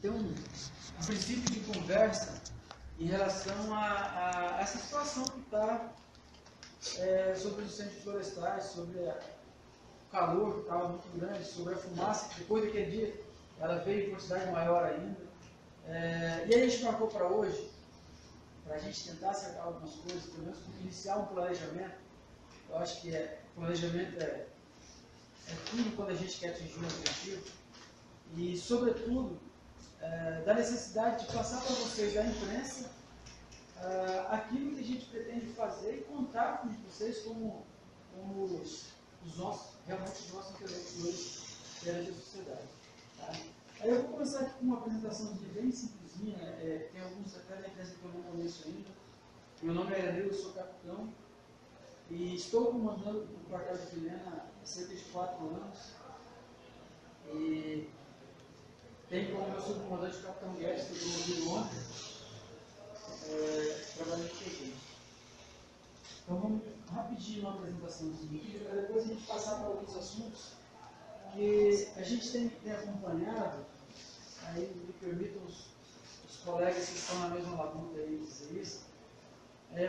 ter um princípio de conversa em relação a essa situação que está sobre os incêndios florestais, sobre o calor que estava muito grande, sobre a fumaça, que depois daquele dia ela veio em quantidade maior ainda. E aí a gente marcou para hoje, para a gente tentar acertar algumas coisas, pelo menos iniciar um planejamento. Eu acho que planejamento é tudo quando a gente quer atingir um objetivo. E, sobretudo, da necessidade de passar para vocês, da imprensa, aquilo que a gente pretende fazer e contar com vocês como os nossos, realmente os nossos interlocutores perante a sociedade. Tá? Aí eu vou começar aqui com uma apresentação bem simplesinha, tem alguns até na empresa que eu não conheço ainda. Meu nome é Iraneu, eu sou capitão e estou comandando o quartel de Vilhena há cerca de 4 anos. E tem como meu subcomandante o capitão Guedes, que eu promovi ontem, trabalhando com a gente. Então vamos rapidinho uma apresentaçãozinha aqui, para depois a gente passar para alguns assuntos que a gente tem acompanhado. Aí me permitam os colegas que estão na mesma labuta aí dizer isso.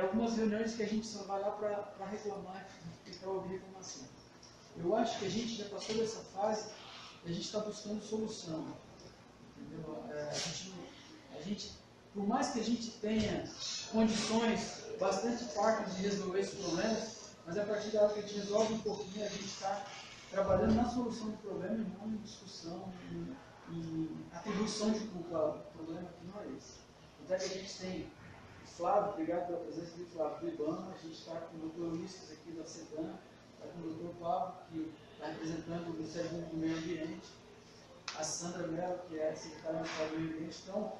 Algumas reuniões que a gente só vai lá para reclamar e para ouvir reclamação. Eu acho que a gente já passou dessa fase e a gente está buscando solução. Entendeu? A gente, por mais que a gente tenha condições bastante fartas de resolver esses problemas, mas a partir da hora que a gente resolve um pouquinho, a gente está trabalhando na solução do problema e não em discussão, em atribuição de culpa ao problema que não é esse. Até que a gente tem o Flávio, obrigado pela presença do Flávio do IBAMA, a gente está com o Dr. Ulisses aqui da SEDAM, está com o Dr. Pablo, que está representando o Ministério do Meio Ambiente, a Sandra Mello, que é a secretária nacional do Meio Ambiente. Então,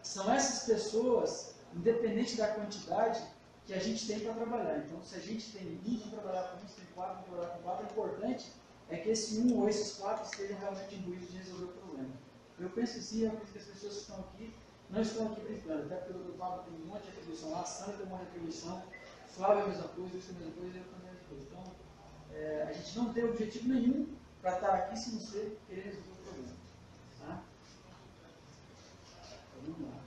são essas pessoas, independente da quantidade, que a gente tem para trabalhar. Então, se a gente tem 1, vamos trabalhar com 1, se tem 4, vamos trabalhar com 4, o importante é que esse 1 ou esses 4 estejam realmente imbuídos de resolver o problema. Eu penso que sim, que as pessoas que estão aqui não estão aqui brincando, até porque o Dr. Pablo tem um monte de atribuição lá, a Sandra tem um monte de atribuição, o Flávio é a mesma coisa, eu sou a mesma coisa e eu também a mesma coisa. Então, a gente não tem objetivo nenhum para estar aqui se não ser querer resolver o problema. Tá? Então, vamos lá.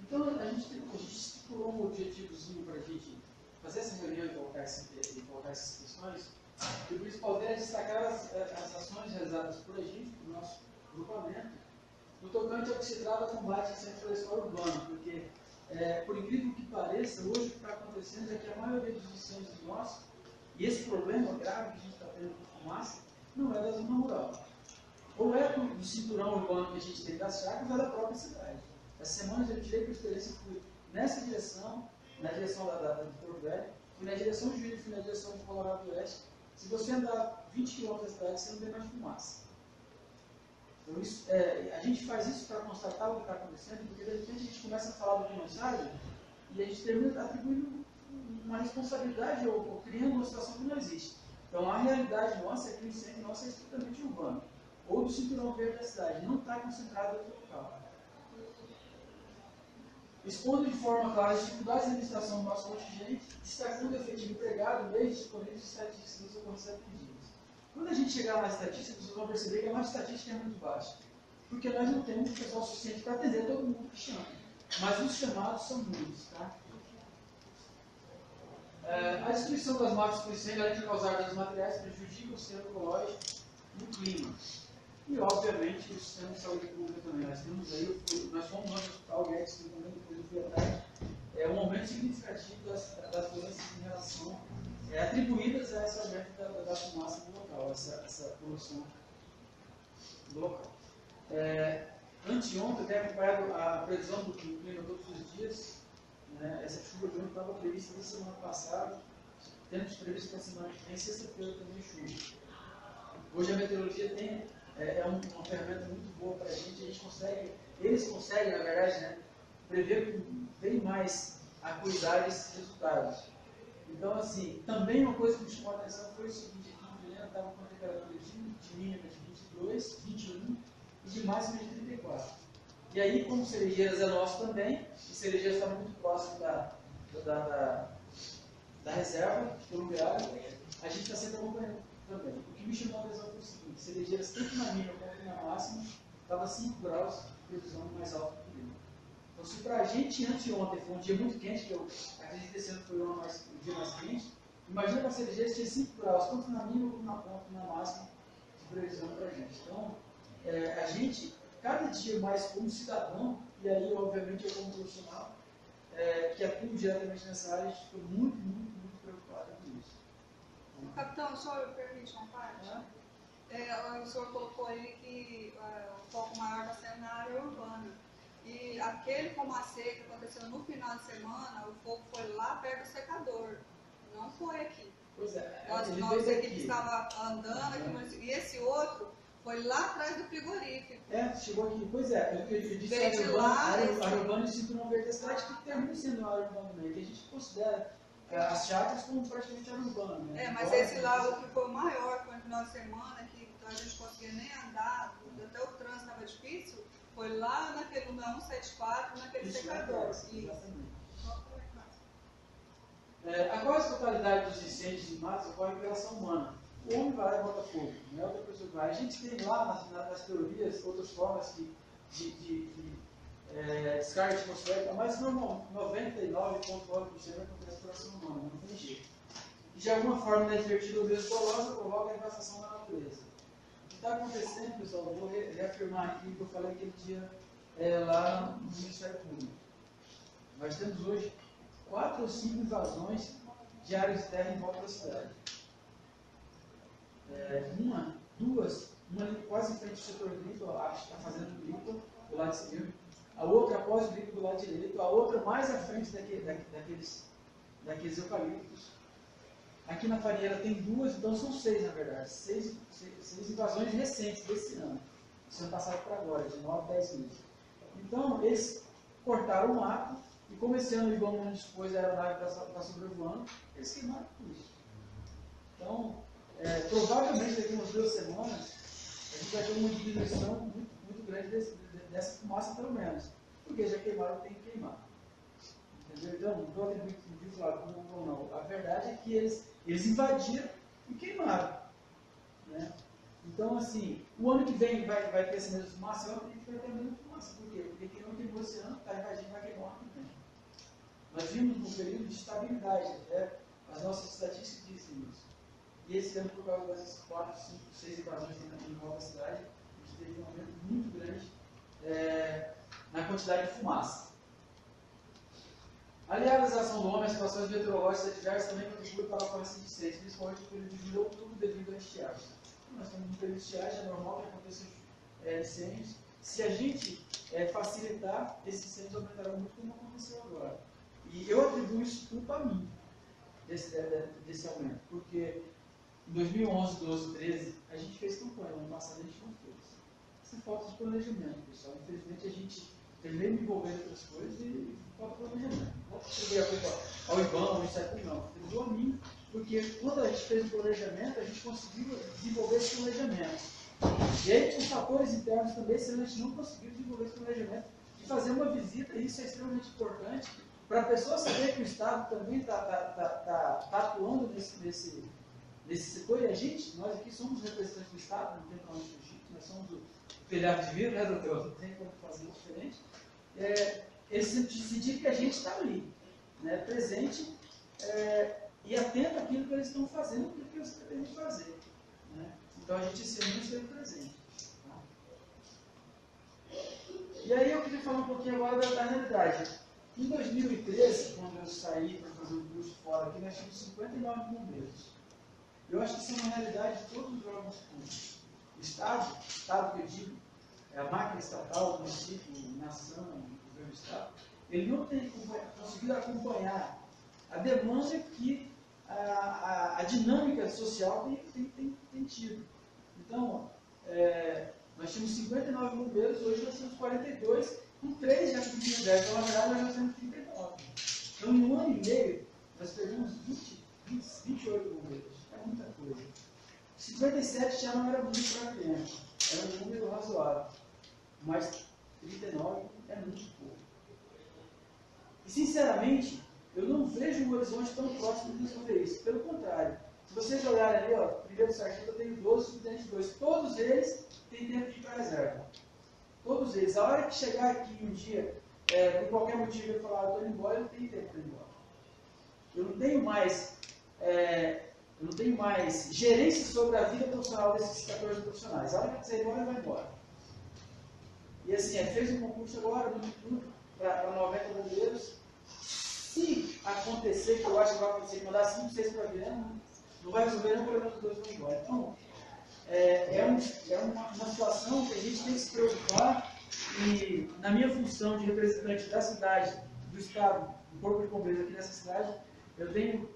Então, a gente estipulou um objetivozinho para a gente fazer essa reunião e colocar essas questões. E o principal deles é destacar as ações realizadas por a gente, por nosso grupamento, no tocante ao que se trata do combate ao incêndio florestal urbano, porque, por incrível que pareça, hoje o que está acontecendo é que a maioria dos incêndios nossos, e esse problema grave que a gente está tendo com fumaça, não é da zona rural. Ou é do cinturão urbano que a gente tem das chácaras, ou é da própria cidade. Essa semana eu tirei por experiência, fui nessa direção, na direção da Porto Velho, fui na direção de Juízo, fui na direção de Colorado do Oeste. Se você andar 20 km da cidade, você não tem mais fumaça. Então, a gente faz isso para constatar o que está acontecendo, porque de repente a gente começa a falar do que não sabe e a gente termina atribuindo uma responsabilidade ou criando uma situação que não existe. Então, a realidade nossa é que o incêndio nosso é estritamente urbano, ou do cinturão verde da cidade, não está concentrado em outro local. Expondo de forma clara as dificuldades de administração do nosso contingente, destacando o efetivo empregado, meios disponíveis de estatísticas nos ocorrências pedidas. Quando a gente chegar nas estatísticas, vocês vão perceber que a nossa estatística é muito baixa, porque nós não temos pessoal suficiente para atender todo mundo que chama, mas os chamados são muitos. Tá? A destruição das matas por incêndio, além de causar danos materiais, prejudica o sistema ecológico e o clima. E, obviamente, o sistema de saúde pública também. Nós temos aí, nós fomos no Hospital Guedes, que também depois eu fui atrás, um aumento significativo das doenças em relação, atribuídas a esse aumento da fumaça do local, essa poluição do local. Anteontem, eu tenho acompanhado a previsão do clima todos os dias. Né? Essa chuva de ontem estava prevista na semana passada, temos previsto para a semana que vem, sexta-feira também chuva. Hoje a meteorologia tem uma ferramenta muito boa para a gente consegue, eles conseguem, na verdade, né, prever com bem mais acuidade esses resultados. Então, assim, também uma coisa que me chamou a atenção foi o seguinte: aqui em Vilhena estava acontecendo temperatura de mínima de 22, 21 e de máxima de 34. E aí, como Cerejeiras é nosso também, e Cerejeiras está muito próximo da reserva fluviária, a gente está sempre acompanhando também. O que me chamou a atenção foi o seguinte: Cerejeiras, tanto na mínima quanto na máxima, estava 5 graus de previsão mais alta que o clima. Então, se para a gente anteontem foi um dia muito quente, que eu acredito que esse ano foi um dia mais quente, imagina para Cerejeiras tinha 5 graus, tanto na mínima como na ponta, na máxima de previsão para a gente. Então, a gente, cada dia mais como cidadão, e aí, obviamente, eu como profissional, que atuo diretamente nessa área, a gente ficou muito, muito, muito preocupado com isso. Capitão, o senhor permite uma parte? O senhor colocou aí que o foco maior está sendo na área urbana. E aquele Comacê que aconteceu no final de semana, o fogo foi lá perto do secador, não foi aqui. Pois é, Nossa equipe estava andando aqui, e esse outro foi lá atrás do frigorífico. Chegou aqui. Pois é, eu disse a área urbana de cinturão verde da cidade, que termina sendo a área urbana também, que a gente considera as chácaras como praticamente área urbana. Né? Mas esse lá, o que foi o maior, foi no final de semana, que a gente conseguia nem andar, até o trânsito estava difícil, foi lá naquele número 174, naquele secador. Exatamente. A quase totalidade dos incêndios de matos ocorre pela ação humana. O homem vai lá e bota fogo, não é outra pessoa que vai. A gente tem lá nas teorias outras formas de descarga atmosférica, mas normal, 99,9% acontece pela ação humana, não tem jeito. E de alguma forma, inadvertida ou desdolosa, provoca a devastação da natureza. O que está acontecendo, pessoal, eu vou reafirmar aqui o que eu falei aquele dia lá no Ministério Público. Nós temos hoje 4 ou 5 invasões de áreas de terra em volta da cidade. Uma ali quase em frente ao setor agrícola, a fazenda agrícola, do lado esquerdo, a outra após o agrícola do lado direito, a outra mais à frente daqueles eucaliptos. Aqui na Farinheira tem 2, então são 6 na verdade, 6 invasões recentes desse ano. Esse ano passado para agora, de 9 a 10 meses. Então, eles cortaram o mato, e como esse ano, igual um ano depois, a aeronave está sobrevoando, eles queimaram tudo isso. Então, provavelmente daqui a umas 2 semanas, a gente vai ter uma diminuição muito, muito grande dessa fumaça, pelo menos. Porque já queimaram, tem que queimar. Entendeu? Então, não estou atribuindo falar ou não. A verdade é que eles invadiram e queimaram. Né? Então, assim, o ano que vem vai ter essa mesma fumaça, eu acredito que vai ter a mesma fumaça. Por quê? Porque quem não queimou esse ano, está invadindo, vai queimar o ano que vem. Nós vimos um período de estabilidade, as nossas estatísticas dizem isso. E esse ano, por causa dessas 4, 5, 6 invasões em volta da cidade, a gente teve um aumento muito grande na quantidade de fumaça. Aliás, a ação do homem, as situações meteorológicas adversas também contribuem para a ocorrência de incêndios, principalmente no período de julho e outubro, devido à estiagem. Nós estamos no período de estiagem, é normal que aconteça incêndios. Se a gente facilitar, esses incêndios aumentarão muito, como aconteceu agora. E eu atribuo isso tudo para mim, desse aumento, porque em 2011, 12, 13, a gente fez campanha, no ano passado a gente não fez. Isso é falta de planejamento, pessoal. Infelizmente a gente terminei me envolvendo em outras coisas e falta de planejamento. Não cheguei a culpa ao IBAN, ao Ministério Público, não. Atribuiu a mim, porque quando a gente fez o planejamento, a gente conseguiu desenvolver esse planejamento. E aí, com fatores internos também, se a gente não conseguiu desenvolver esse planejamento, de fazer uma visita, e isso é extremamente importante, para a pessoa saber que o Estado também está atuando nesse setor, e a gente, nós aqui somos representantes do Estado, não tem para onde fugir, nós somos o telhado de vidro, né, doutor? Não tem como fazer diferente. Eles sentir que a gente está ali, né, presente e atento àquilo que eles estão fazendo, àquilo que eles pretendem fazer. Né? Então a gente sempre esteve presente. Tá? E aí eu queria falar um pouquinho agora da realidade. Em 2013, quando eu saí para fazer o curso fora aqui, nós tínhamos 59 bombeiros. Eu acho que isso é uma realidade de todos os órgãos públicos. O Estado que eu digo, a máquina estatal, o município, a nação, o governo do Estado, ele não tem conseguido acompanhar a demanda que a dinâmica social tem tido. Então, nós tínhamos 59 bombeiros, hoje nós temos 42, com 3 já que tinham 10, então na verdade nós temos 39. Então, em um ano e meio, nós perdemos 28 bombeiros. É muita coisa. 57 já não era muito para criança, era um número razoável, mas 39 é muito pouco. E, sinceramente, eu não vejo um horizonte tão próximo de resolver isso. Pelo contrário, se vocês olharem ali, ó, primeiro sargento, eu tenho 12 estudantes de 2. Todos eles têm tempo de ir para a reserva. Todos eles. A hora que chegar aqui um dia, por qualquer motivo, eu falar, eu estou indo embora, eu não tenho tempo para ir embora. Eu não tenho mais gerência sobre a vida profissional desses 14 profissionais. A hora que você ir embora, vai embora. E assim, fez um concurso agora, para 90 bombeiros. Se acontecer, que eu acho que vai acontecer, mandar 5, 6 para a Viana, não vai resolver nem o problema dos 2 vão embora. Então, uma situação que a gente tem que se preocupar e, na minha função de representante da cidade, do Estado, do Corpo de Bombeiros aqui nessa cidade, eu tenho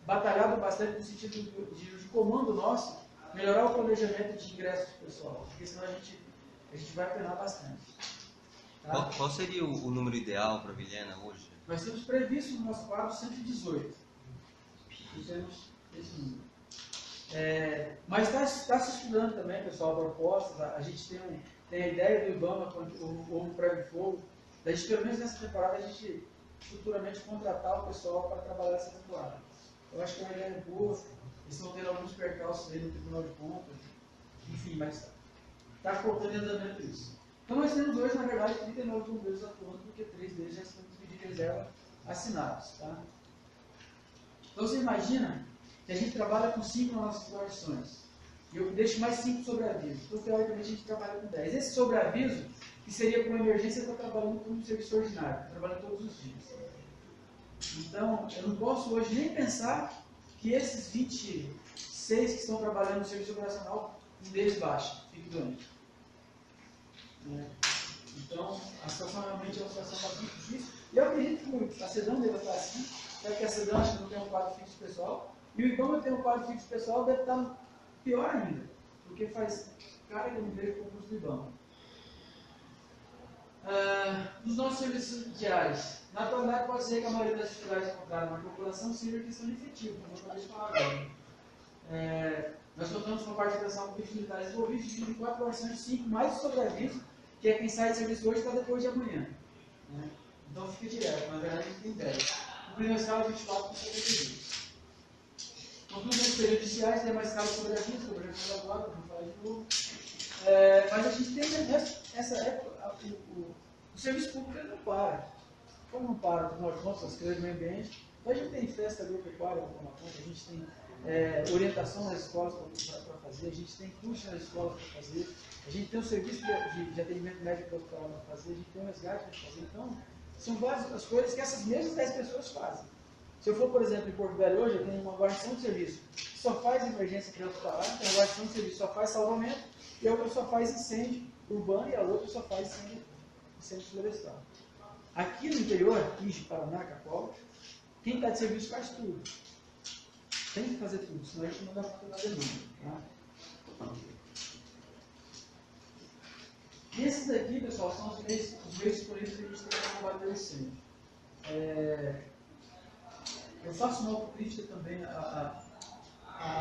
batalhado bastante no sentido de comando nosso, melhorar o planejamento de ingressos do pessoal, porque senão a gente vai apenar bastante. Tá? Qual seria o número ideal para a Vilhena hoje? Nós temos previsto no nosso quadro 118. E temos esse número. Mas está se estudando também, pessoal, propostas. A gente tem a ideia do IBAMA, ou Prêmio Fogo, da gente, pelo menos nessa temporada, a gente futuramente contratar o pessoal para trabalhar essa temporada. Eu acho que é uma ideia boa. Eles estão tendo alguns percalços aí no Tribunal de Contas. Enfim, mas está colocando em andamento isso. Então nós temos hoje, na verdade, 39 bombeiros atuando, porque 3 deles já estão com pedido de reserva assinados. Tá? Então você imagina que a gente trabalha com 5 nas nossas guarnições. E eu deixo mais 5 sobreaviso. Então, teoricamente, a gente trabalha com 10. Esse sobreaviso, que seria para uma emergência, está trabalhando como serviço ordinário, está trabalhando todos os dias. Então, eu não posso hoje nem pensar que esses 26 que estão trabalhando no serviço operacional, um deles baixa, fique doente. Então, a situação realmente é uma situação bastante difícil. E eu acredito que a SEDAM deve estar assim, já que a SEDAM acho que não tem um quadro fixo pessoal, e o IBAMA tem um quadro fixo pessoal, deve estar pior ainda, porque faz cara que eu não vejo o concurso do IBAMA. Dos nossos serviços diários, na atualidade pode ser que a maioria das dificuldades encontradas na população seja questão de efetivo, como eu acabei de falar agora. Nós contamos com a participação com os militares envolvidos de 24 horas de 5, mais o sobreaviso, que é quem sai de serviço hoje está depois de amanhã. Né? Então fica direto, na verdade a gente tem 10. No primeiro escala, 24 com sobreaviso. Concluindo os períodos iniciais, tem mais escala sobreaviso agora, vamos falar de novo. Mas a gente tem nessa época, o serviço público ele não para. Como não para, afinal de contas, as coisas do meio ambiente, então a gente tem festa agropecuária para tomar conta, a gente tem orientação nas escolas para fazer, a gente tem curso nas escolas para fazer, a gente tem um serviço de atendimento médico doctoral para fazer, a gente tem um resgate para fazer. Então, são várias as coisas que essas mesmas 10 pessoas fazem. Se eu for, por exemplo, em Porto Velho hoje, eu tenho uma guarnição de serviço que só faz emergência hospitalar, tem uma guarnição de serviço que só faz salvamento, e a outra só faz incêndio urbano, e a outra só faz incêndio florestal. Aqui no interior, Ixi, Paraná, Capó, quem está de serviço faz tudo. Tem que fazer tudo, senão a gente não dá para fazer nada demanda. Tá? E esses daqui, pessoal, são os meios disponíveis que a gente tem para combater o incêndio. Eu faço uma autocrítica também à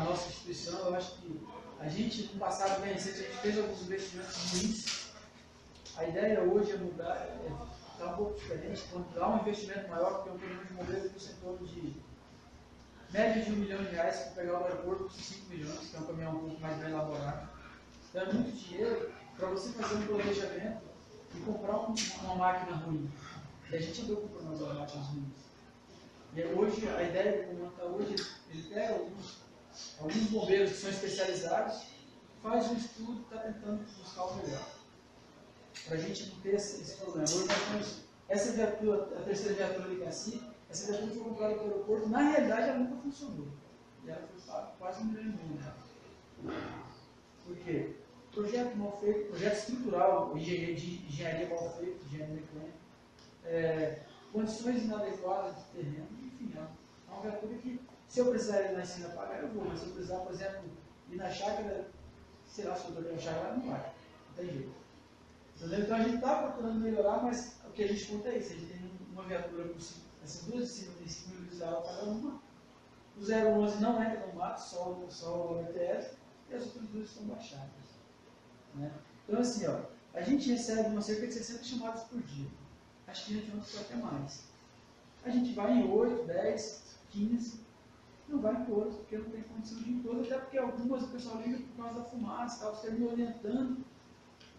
nossa instituição. Eu acho que a gente, no passado bem recente, a gente fez alguns investimentos ruins. A ideia hoje é mudar, está um pouco diferente, então dar um investimento maior, porque o caminhão de bombeiros custa em torno de média de R$1 milhão, para pegar o aeroporto custa 5 milhões, que é um caminhão um pouco mais bem elaborado. Então é muito dinheiro para você fazer um planejamento e comprar uma máquina ruim. E a gente andou comprando umas máquinas ruins. E hoje, a ideia do comando está hoje, ele pega alguns bombeiros que são especializados, faz um estudo e está tentando buscar o melhor. Para a gente não ter esse problema. Hoje nós temos essa viatura, a terceira viatura de Cacique, essa viatura foi comprada no aeroporto, na realidade ela nunca funcionou. E ela foi paga quase R$1 milhão. Por quê? Projeto mal feito, projeto estrutural, engenharia mal feita, engenharia mecânica, condições inadequadas de terreno, enfim, é uma viatura que, se eu precisar ir na esquina pagar, eu vou, mas se eu precisar, por exemplo, ir na chácara, sei lá, se eu estou na chácara, não vai, não tem jeito. Entendeu? Então a gente está procurando melhorar, mas o que a gente conta é isso, a gente tem uma viatura com essas duas de cima, tem 5 mil litros de água cada uma, o 011 não entra no mato, só o MTS, e as outras duas estão baixadas. Né? Então, assim, ó, a gente recebe uma cerca de 60 chamadas por dia. Acho que a gente vai até mais. A gente vai em 8, 10, 15, não vai em todas, porque não tem condição de ir em todas, até porque algumas o pessoal liga por causa da fumaça, tal, você está me orientando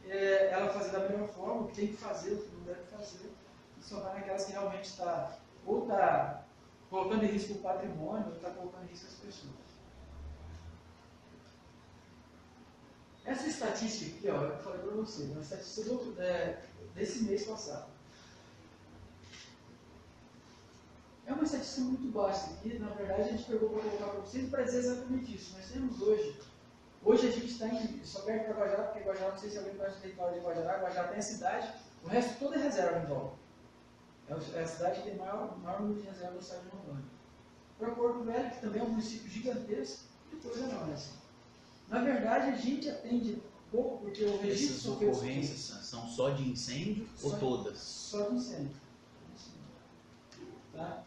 ela fazer da melhor forma, o que tem que fazer, o que não deve fazer, e só vai naquelas que realmente está colocando em risco o patrimônio, ou está colocando em risco as pessoas. Essa estatística aqui, ó, eu falei para vocês, uma estatística desse mês passado. É uma estatística muito baixa aqui, na verdade a gente pegou para colocar para vocês para dizer exatamente isso. Nós temos hoje a gente está em, só perto para Guajará, porque Guajará, não sei se alguém conhece o território de Guajará, Guajará tem a cidade, o resto toda é reserva em volta. É a cidade que tem maior número de reserva do estado de Rondônia. Para Porto Velho, que também é um município gigantesco, depois é nós. Na verdade, a gente atende pouco, porque o registro... Essas ocorrências são só de incêndio ou todas? Só de incêndio. Tá?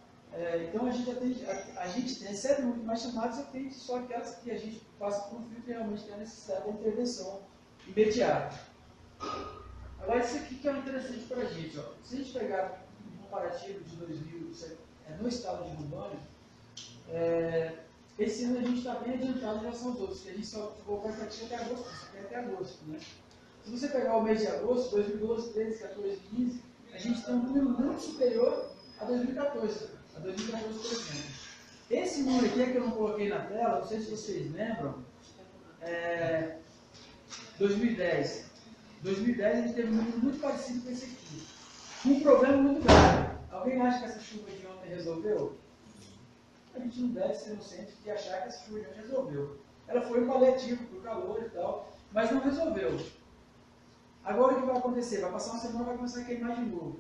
Então, a gente recebe muito mais chamadas e atende só aquelas que a gente passa por um filtro e realmente tem a necessidade da intervenção imediata. Agora, isso aqui que é interessante para a gente. Ó. Se a gente pegar um comparativo de 2000 no estado de Rondônia, esse ano a gente está bem adiantado em relação aos outros, porque a gente só colocou a estatística até agosto, isso aqui é até agosto. Né? Se você pegar o mês de agosto, 2012, 13, 14, 15, a gente tem um número muito superior a 2014, por exemplo. Esse número aqui é que eu não coloquei na tela, não sei se vocês lembram, 2010. 2010 a gente teve um número muito parecido com esse aqui. Um problema muito grave. Alguém acha que essa chuva de ontem resolveu? A gente não deve ser inocente de achar que essa chuva de ontem resolveu. Ela foi um paliativo por calor e tal, mas não resolveu. Agora o que vai acontecer? Vai passar uma semana e vai começar a queimar de novo.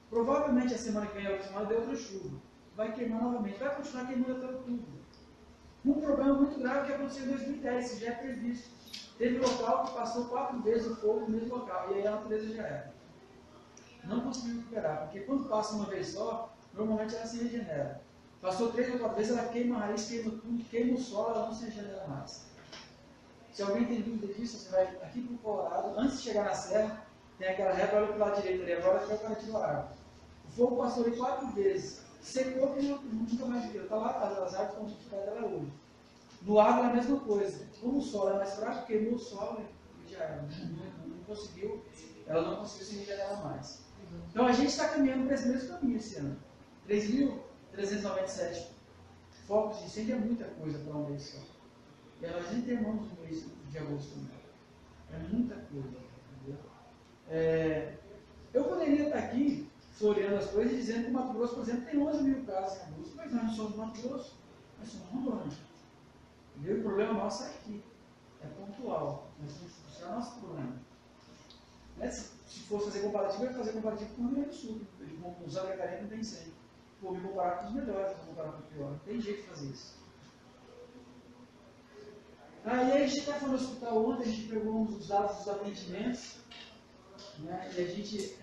Provavelmente a semana que vem, a outra semana, deu outra chuva. Vai queimar novamente. Vai continuar queimando até outubro. Um problema muito grave que aconteceu em 2010, que já é previsto. Teve local que passou 4 vezes o fogo no mesmo local, e aí a natureza já era. Não conseguiu recuperar, porque quando passa uma vez só, normalmente ela se regenera. Passou 3 ou 4 vezes, ela queima a raiz, queima tudo, queima o solo, ela não se regenera mais. Se alguém tem dúvida disso, você vai aqui para o Colorado, antes de chegar na serra, tem aquela reta, olha para o lado direito ali, agora foi para tirar a água. O fogo passou ali 4 vezes, secou que nunca mais viu. Está lá, as árvores estão frutíferas dela hoje. No agro é a mesma coisa. Como o solo é mais fraco, queimou o solo e já era. Ela não conseguiu se regenerar mais. Então a gente está caminhando para esse mesmo caminho esse ano. 3.397 focos de incêndio é muita coisa para um mês só. E nós nem terminamos no mês de agosto também. É muita coisa. Entendeu? Eu poderia estar aqui floreando as coisas e dizendo que o Mato Grosso, por exemplo, tem 11 mil casos em agosto, mas nós não somos Mato Grosso, nós somos Rondônia. E o problema nosso é aqui, é pontual, nós temos que buscar nosso problema. Né? Se fosse fazer comparativo, eu ia fazer comparativo com o Rio Grande do Sul, com Santa Catarina não tem incêndio. Vou me comparar com os melhores, vou comparar com o pior, não tem jeito de fazer isso. E aí a gente até foi no hospital ontem, a gente pegou os dados dos atendimentos, né? E a gente,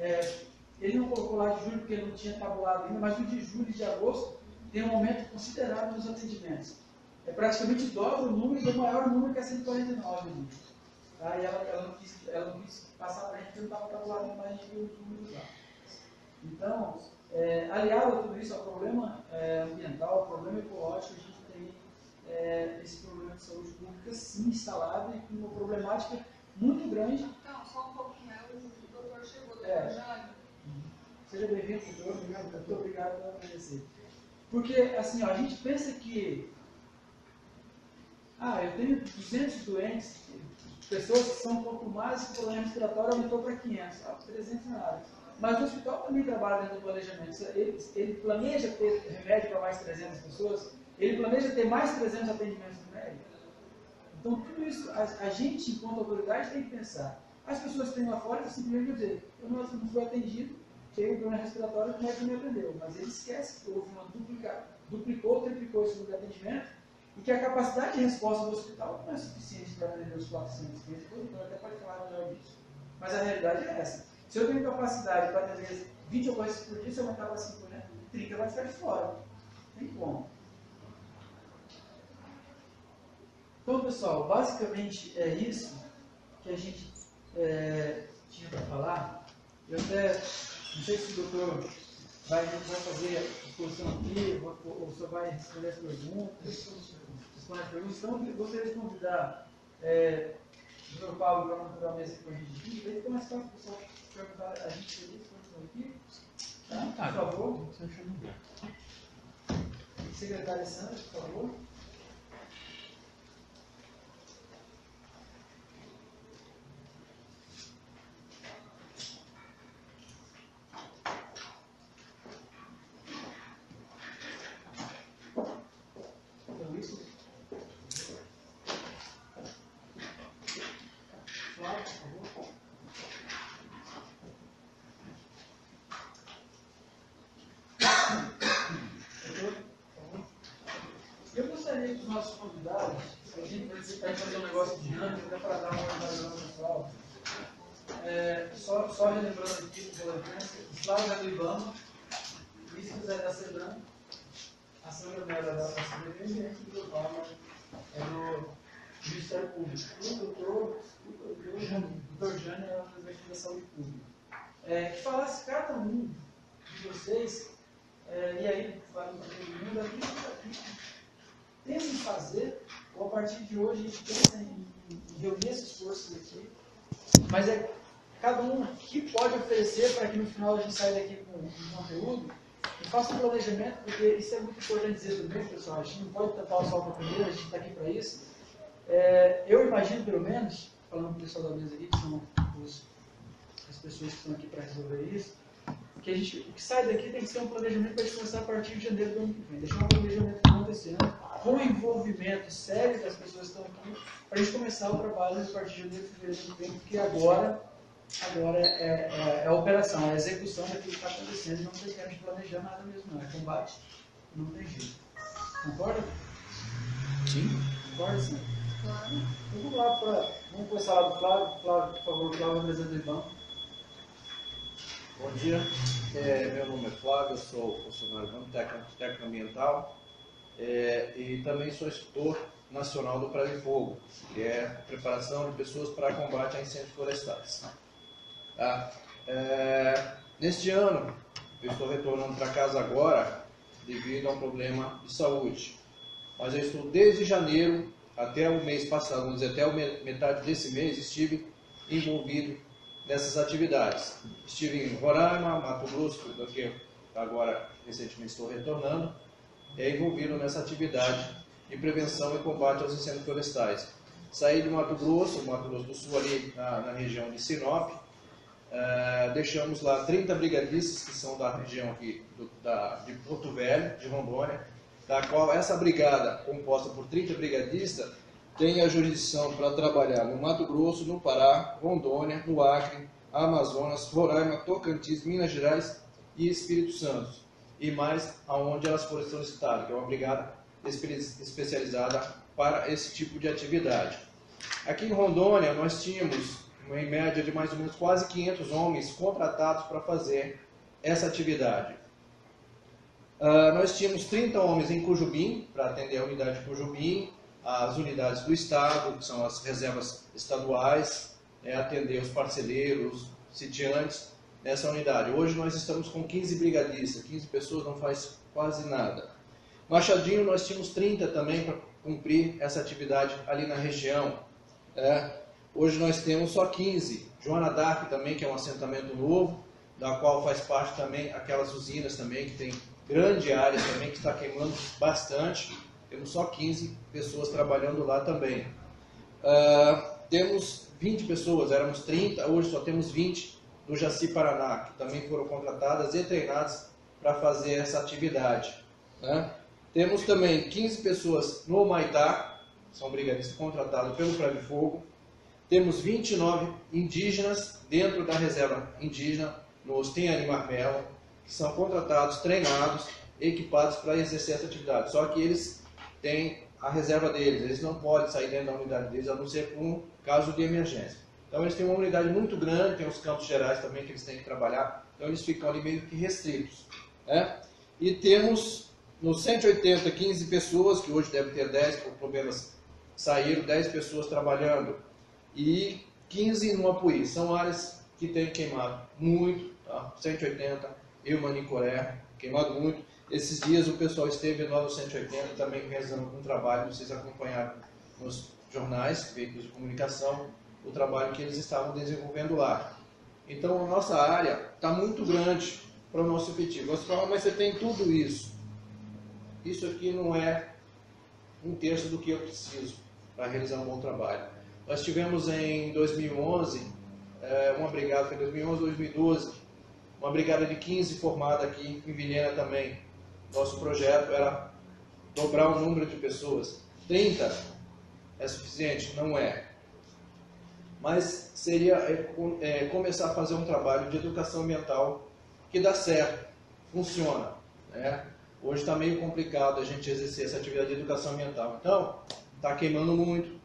ele não colocou lá de julho porque ele não tinha tabulado ainda, mas no de julho e de agosto tem um aumento considerável nos atendimentos. É praticamente dobra o número do maior número que é 149 ali. Tá? E ela não quis passar para a gente porque não estava tabulado, mas a gente viu os números lá. Então, aliado a tudo isso, ao problema ambiental, ao problema ecológico, a gente tem esse problema de saúde pública sim instalado e com uma problemática muito grande. Então, só um pouquinho, o doutor chegou, doutor Jânio. Seja bem-vindo, doutor. Muito obrigado por aparecer. Porque, assim, ó, a gente pensa que eu tenho 200 doentes, pessoas que são contumadas com problema respiratório, aumentou para 500, 300 nada. Mas o hospital também trabalha dentro do planejamento. Ele planeja ter remédio para mais 300 pessoas, ele planeja ter mais 300 atendimentos no médico. Então, tudo isso, a gente, enquanto autoridade, tem que pensar. As pessoas que têm lá fora, simplesmente dizer, eu não fui atendido, cheguei com problema respiratório, o médico me atendeu. Mas ele esquece que houve uma duplicou, triplicou esse número de atendimento, e que a capacidade de resposta do hospital não é suficiente para atender os 400 clientes, então até pode falar melhor disso. Mas a realidade é essa. Se eu tenho capacidade para atender 20 ocorrências por dia, se eu aumentar para 50, 30 vai ficar de fora. Não tem como. Então, pessoal, basicamente é isso que a gente tinha para falar. Eu até não sei se o doutor vai fazer a exposição aqui, ou só vai responder as perguntas. Então, eu gostaria de convidar o doutor Paulo para montar a mesa aqui com a gente. Daí fica mais fácil o pessoal perguntar a gente feliz aqui. Tá? Por favor. Secretária Sandra, por favor. Eu gostaria que os nossos convidados, a gente vai fazer um negócio dinâmico, até para dar uma orientação pessoal. Só relembrando aqui, os Flávio é do IBAMA, Vícios é da SEBRAM, a Sandra Mera da SBT e a gente do IBAMA é do Ministério Público. O doutor Jânio é o presidente da Saúde Pública. Que falasse cada um de vocês, e aí, para todo mundo, aqui pensa em fazer, ou a partir de hoje a gente pensa em reunir esses esforços aqui, mas cada um que pode oferecer para que no final a gente saia daqui com um conteúdo e faça um planejamento, porque isso é muito importante dizer também, pessoal, a gente não pode tapar o sol para a primeira, a gente está aqui para isso. Eu imagino, pelo menos, falando com o pessoal da mesa aqui, que são as pessoas que estão aqui para resolver isso, que o que sai daqui tem que ser um planejamento para a gente começar a partir de janeiro do ano que vem. Deixar um planejamento acontecendo, com o envolvimento sério das pessoas que estão aqui, para a gente começar o trabalho a partir de janeiro, fevereiro do ano que vem, porque agora é a operação, é a execução daquilo que está acontecendo, e não tem tempo de planejar nada mesmo, não. É combate, não tem jeito. Concorda? Sim. Concorda, sim? Claro. Então, vamos começar lá do Flávio. Flávio, por favor, Flávio, presidente do IBAMA. Bom dia, meu nome é Flávio, eu sou funcionário do técnico ambiental e também sou instrutor nacional do Prairie Fogo, que é a preparação de pessoas para combate a incêndios florestais. Neste ano, eu estou retornando para casa agora devido a um problema de saúde, mas eu estou desde janeiro até o mês passado, vamos dizer, até a metade desse mês, estive envolvido nessas atividades. Estive em Roraima, Mato Grosso, que agora recentemente estou retornando, envolvido nessa atividade de prevenção e combate aos incêndios florestais. Saí de Mato Grosso do Sul, ali na região de Sinop, deixamos lá 30 brigadistas, que são da região aqui de Porto Velho, de Rondônia, da qual essa brigada, composta por 30 brigadistas, tem a jurisdição para trabalhar no Mato Grosso, no Pará, Rondônia, no Acre, Amazonas, Roraima, Tocantins, Minas Gerais e Espírito Santo. E mais aonde elas foram solicitadas, que é uma brigada especializada para esse tipo de atividade. Aqui em Rondônia nós tínhamos uma em média de mais ou menos quase 500 homens contratados para fazer essa atividade. Nós tínhamos 30 homens em Cujubim, para atender a unidade de Cujubim, as unidades do Estado, que são as reservas estaduais, atender os parceleiros, sitiantes nessa unidade. Hoje nós estamos com 15 brigadistas, 15 pessoas não faz quase nada. Machadinho nós tínhamos 30 também para cumprir essa atividade ali na região. Hoje nós temos só 15. Joana d'Arc também, que é um assentamento novo, da qual faz parte também aquelas usinas também, que tem grande área também, que está queimando bastante. Temos só 15 pessoas trabalhando lá também. Temos 20 pessoas, éramos 30, hoje só temos 20 do Jaci Paraná, que também foram contratadas e treinadas para fazer essa atividade. Temos também 15 pessoas no Humaitá, são brigadistas contratados pelo Prairie Fogo. Temos 29 indígenas dentro da reserva indígena, no Ostenhari Marmelo, que são contratados, treinados, equipados para exercer essa atividade. Só que eles têm a reserva deles, eles não podem sair dentro da unidade deles, a não ser por um caso de emergência. Então eles têm uma unidade muito grande, tem os campos gerais também que eles têm que trabalhar, então eles ficam ali meio que restritos. E temos nos 180, 15 pessoas, que hoje deve ter 10 por problemas saíram 10 pessoas trabalhando e 15 no Apuí. São áreas que têm queimado muito, tá? 180, eu, Manicoré, queimado muito. Esses dias o pessoal esteve lá no 180 também realizando um trabalho, vocês acompanharam nos jornais, veículos de comunicação, o trabalho que eles estavam desenvolvendo lá. Então a nossa área está muito grande para o nosso efetivo. Você fala, mas você tem tudo isso. Isso aqui não é 1/3 do que eu preciso para realizar um bom trabalho. Nós tivemos em 2011, uma brigada, foi 2011, 2012, uma brigada de 15 formada aqui em Vilhena também. Nosso projeto era dobrar o número de pessoas. 30 é suficiente? Não é. Mas seria começar a fazer um trabalho de educação ambiental que dá certo, funciona, né? Hoje está meio complicado a gente exercer essa atividade de educação ambiental. Então, está queimando muito,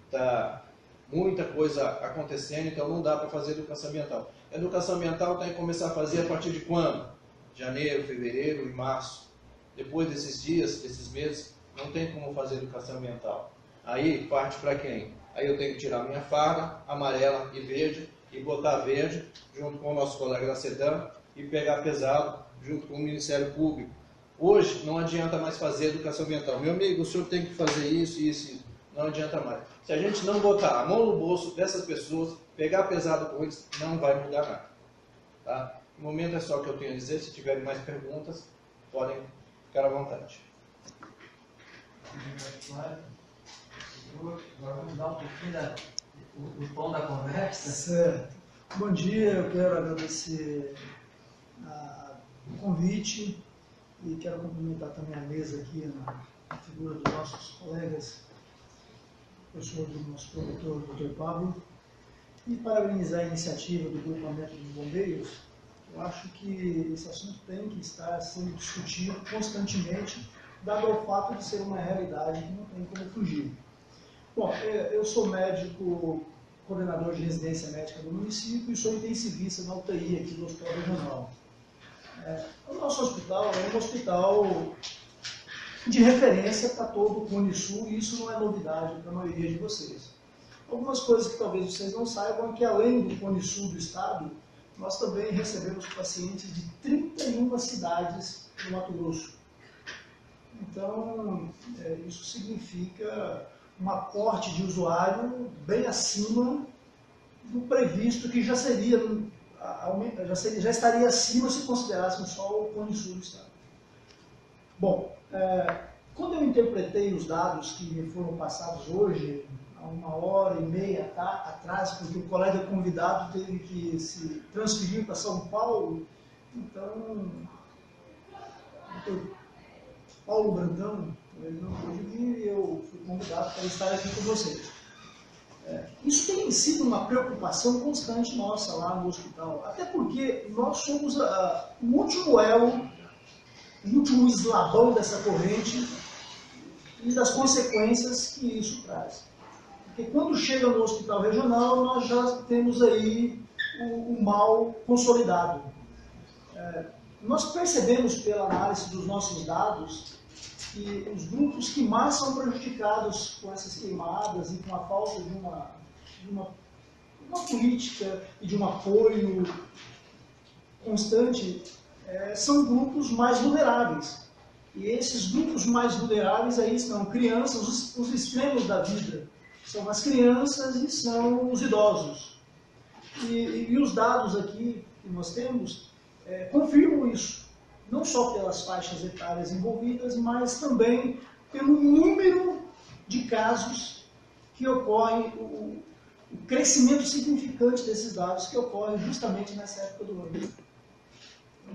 está muita coisa acontecendo, então não dá para fazer educação ambiental. A educação ambiental tem que começar a fazer a partir de quando? Janeiro, fevereiro e março. Depois desses dias, desses meses, não tem como fazer educação ambiental. Aí parte para quem? Aí eu tenho que tirar minha farda amarela e verde e botar verde junto com o nosso colega da SEDAM e pegar pesado junto com o Ministério Público. Hoje não adianta mais fazer educação ambiental. Meu amigo, o senhor tem que fazer isso, isso, isso. Não adianta mais. Se a gente não botar a mão no bolso dessas pessoas, pegar pesado com eles, não vai mudar nada. Tá? No momento é só o que eu tenho a dizer. Se tiverem mais perguntas, podem ficar à vontade. Agora vamos dar um pouquinho o tom da conversa. Certo. Bom dia, eu quero agradecer o convite e quero cumprimentar também a mesa aqui na figura dos nossos colegas, professor do nosso promotor, Dr. Pablo, e parabenizar a iniciativa do grupamento dos bombeiros. Eu acho que esse assunto tem que estar sendo discutido constantemente, dado ao fato de ser uma realidade que não tem como fugir. Bom, eu sou médico, coordenador de residência médica do município e sou intensivista na UTI aqui do Hospital Regional. O nosso hospital é um hospital de referência para todo o Cone Sul e isso não é novidade para a maioria de vocês. Algumas coisas que talvez vocês não saibam é que além do Cone Sul do estado, nós também recebemos pacientes de 31 cidades do Mato Grosso. Então, isso significa um aporte de usuário bem acima do previsto, que já estaria acima se considerássemos só o Cone Sul do estado. Bom, quando eu interpretei os dados que me foram passados hoje, há 1h30 atrás, porque o colega convidado teve que se transferir para São Paulo, então, Paulo Brandão, ele não pôde vir e eu fui convidado para estar aqui com vocês. Isso tem sido uma preocupação constante nossa lá no hospital, até porque nós somos o último elo, o último eslabão dessa corrente e das consequências que isso traz. Porque quando chega no hospital regional, nós já temos aí o mal consolidado. Nós percebemos pela análise dos nossos dados que os grupos que mais são prejudicados com essas queimadas e com a falta de uma política e de um apoio constante são grupos mais vulneráveis. E esses grupos mais vulneráveis aí são crianças, os extremos da vida. São as crianças e são os idosos. E os dados aqui que nós temos confirmam isso. Não só pelas faixas etárias envolvidas, mas também pelo número de casos que ocorrem, o crescimento significante desses dados que ocorre justamente nessa época do ano.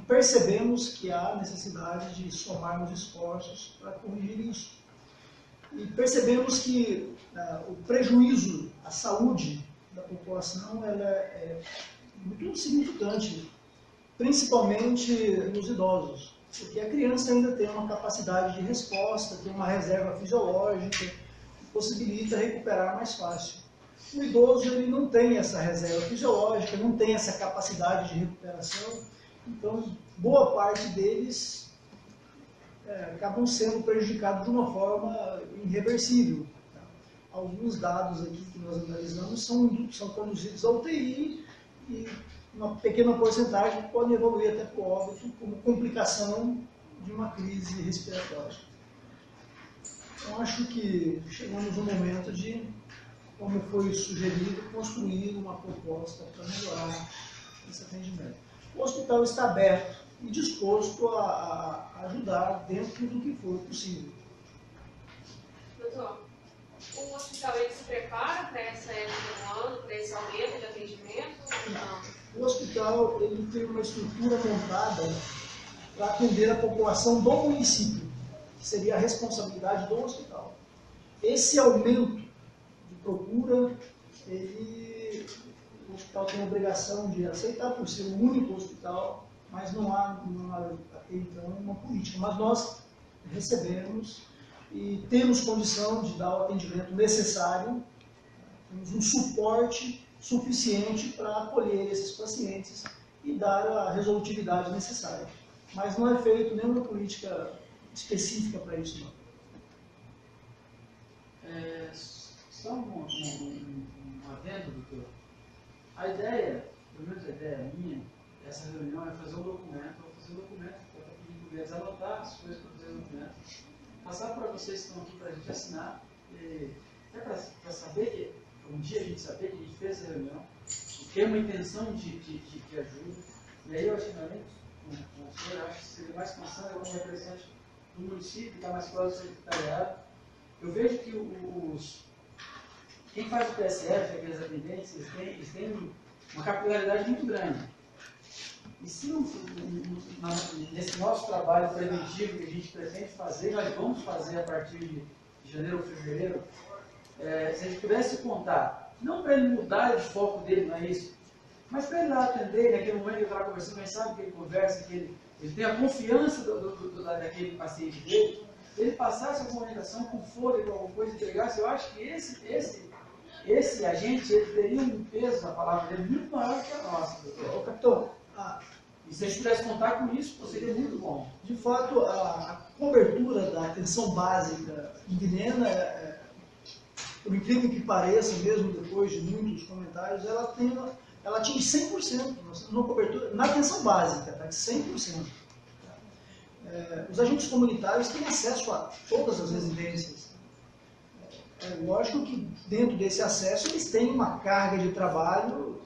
Percebemos que há necessidade de somarmos esforços para corrigir isso. E percebemos que o prejuízo à saúde da população ela é muito significante, principalmente nos idosos, porque a criança ainda tem uma capacidade de resposta, tem uma reserva fisiológica que possibilita recuperar mais fácil. O idoso ele não tem essa reserva fisiológica, não tem essa capacidade de recuperação, então boa parte deles acabam sendo prejudicados de uma forma irreversível. alguns dados aqui que nós analisamos são conduzidos à UTI e uma pequena porcentagem pode evoluir até para o óbito como complicação de uma crise respiratória. Eu acho que chegamos no momento de, como foi sugerido, construir uma proposta para melhorar esse atendimento. O hospital está aberto e disposto a ajudar dentro do que for possível. Doutor, o hospital ele se prepara para essa época do ano, para esse aumento de atendimento? Não. O hospital ele tem uma estrutura montada para atender a população do município, que seria a responsabilidade do hospital. Esse aumento de procura, o hospital tem a obrigação de aceitar por ser o único hospital, mas não há até então uma política. Mas nós recebemos e temos condição de dar o atendimento necessário, temos um suporte suficiente para acolher esses pacientes e dar a resolutividade necessária. Mas não é feito nenhuma política específica para isso, não. Só um adendo, doutor. A ideia, pelo menos a ideia minha, dessa reunião é fazer um documento, para pedir para eles anotar as coisas para fazer o documento, passar para vocês que estão aqui para a gente assinar, até para saber que um dia a gente saber que a gente fez essa reunião, e ter uma intenção de ajuda. E aí eu acho que com o senhor, acho que seria mais pensando em algum representante do município, que está mais próximo do secretariado. Eu vejo que quem faz o PSF, aqueles atendentes, eles têm uma capilaridade muito grande. E se nesse nosso trabalho preventivo que a gente pretende fazer, nós vamos fazer a partir de janeiro ou fevereiro, se a gente pudesse contar, não para ele mudar de foco dele, não é isso, mas para ele lá atender, naquele momento que ele estava conversando, quem sabe que ele conversa, que ele tem a confiança daquele paciente dele, ele passasse a comunicação com fôlego, alguma coisa, entregasse, eu acho que esse agente ele teria um peso na palavra dele muito maior que a nossa, doutor. Ô, capitão, e se a gente pudesse contar com isso, seria muito bom. de fato, a cobertura da atenção básica em Vilhena, por incrível que pareça, mesmo depois de muitos comentários, ela atinge 100% na cobertura, na atenção básica, tá? 100%. Os agentes comunitários têm acesso a todas as residências. É lógico que dentro desse acesso eles têm uma carga de trabalho,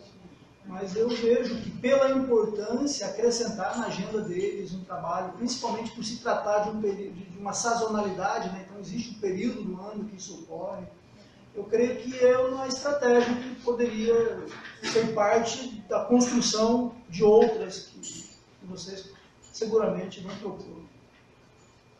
mas eu vejo que pela importância acrescentar na agenda deles um trabalho, principalmente por se tratar de uma sazonalidade, né? Então existe um período do ano que isso ocorre. Eu creio que é uma estratégia que poderia ser parte da construção de outras que vocês seguramente não procuram.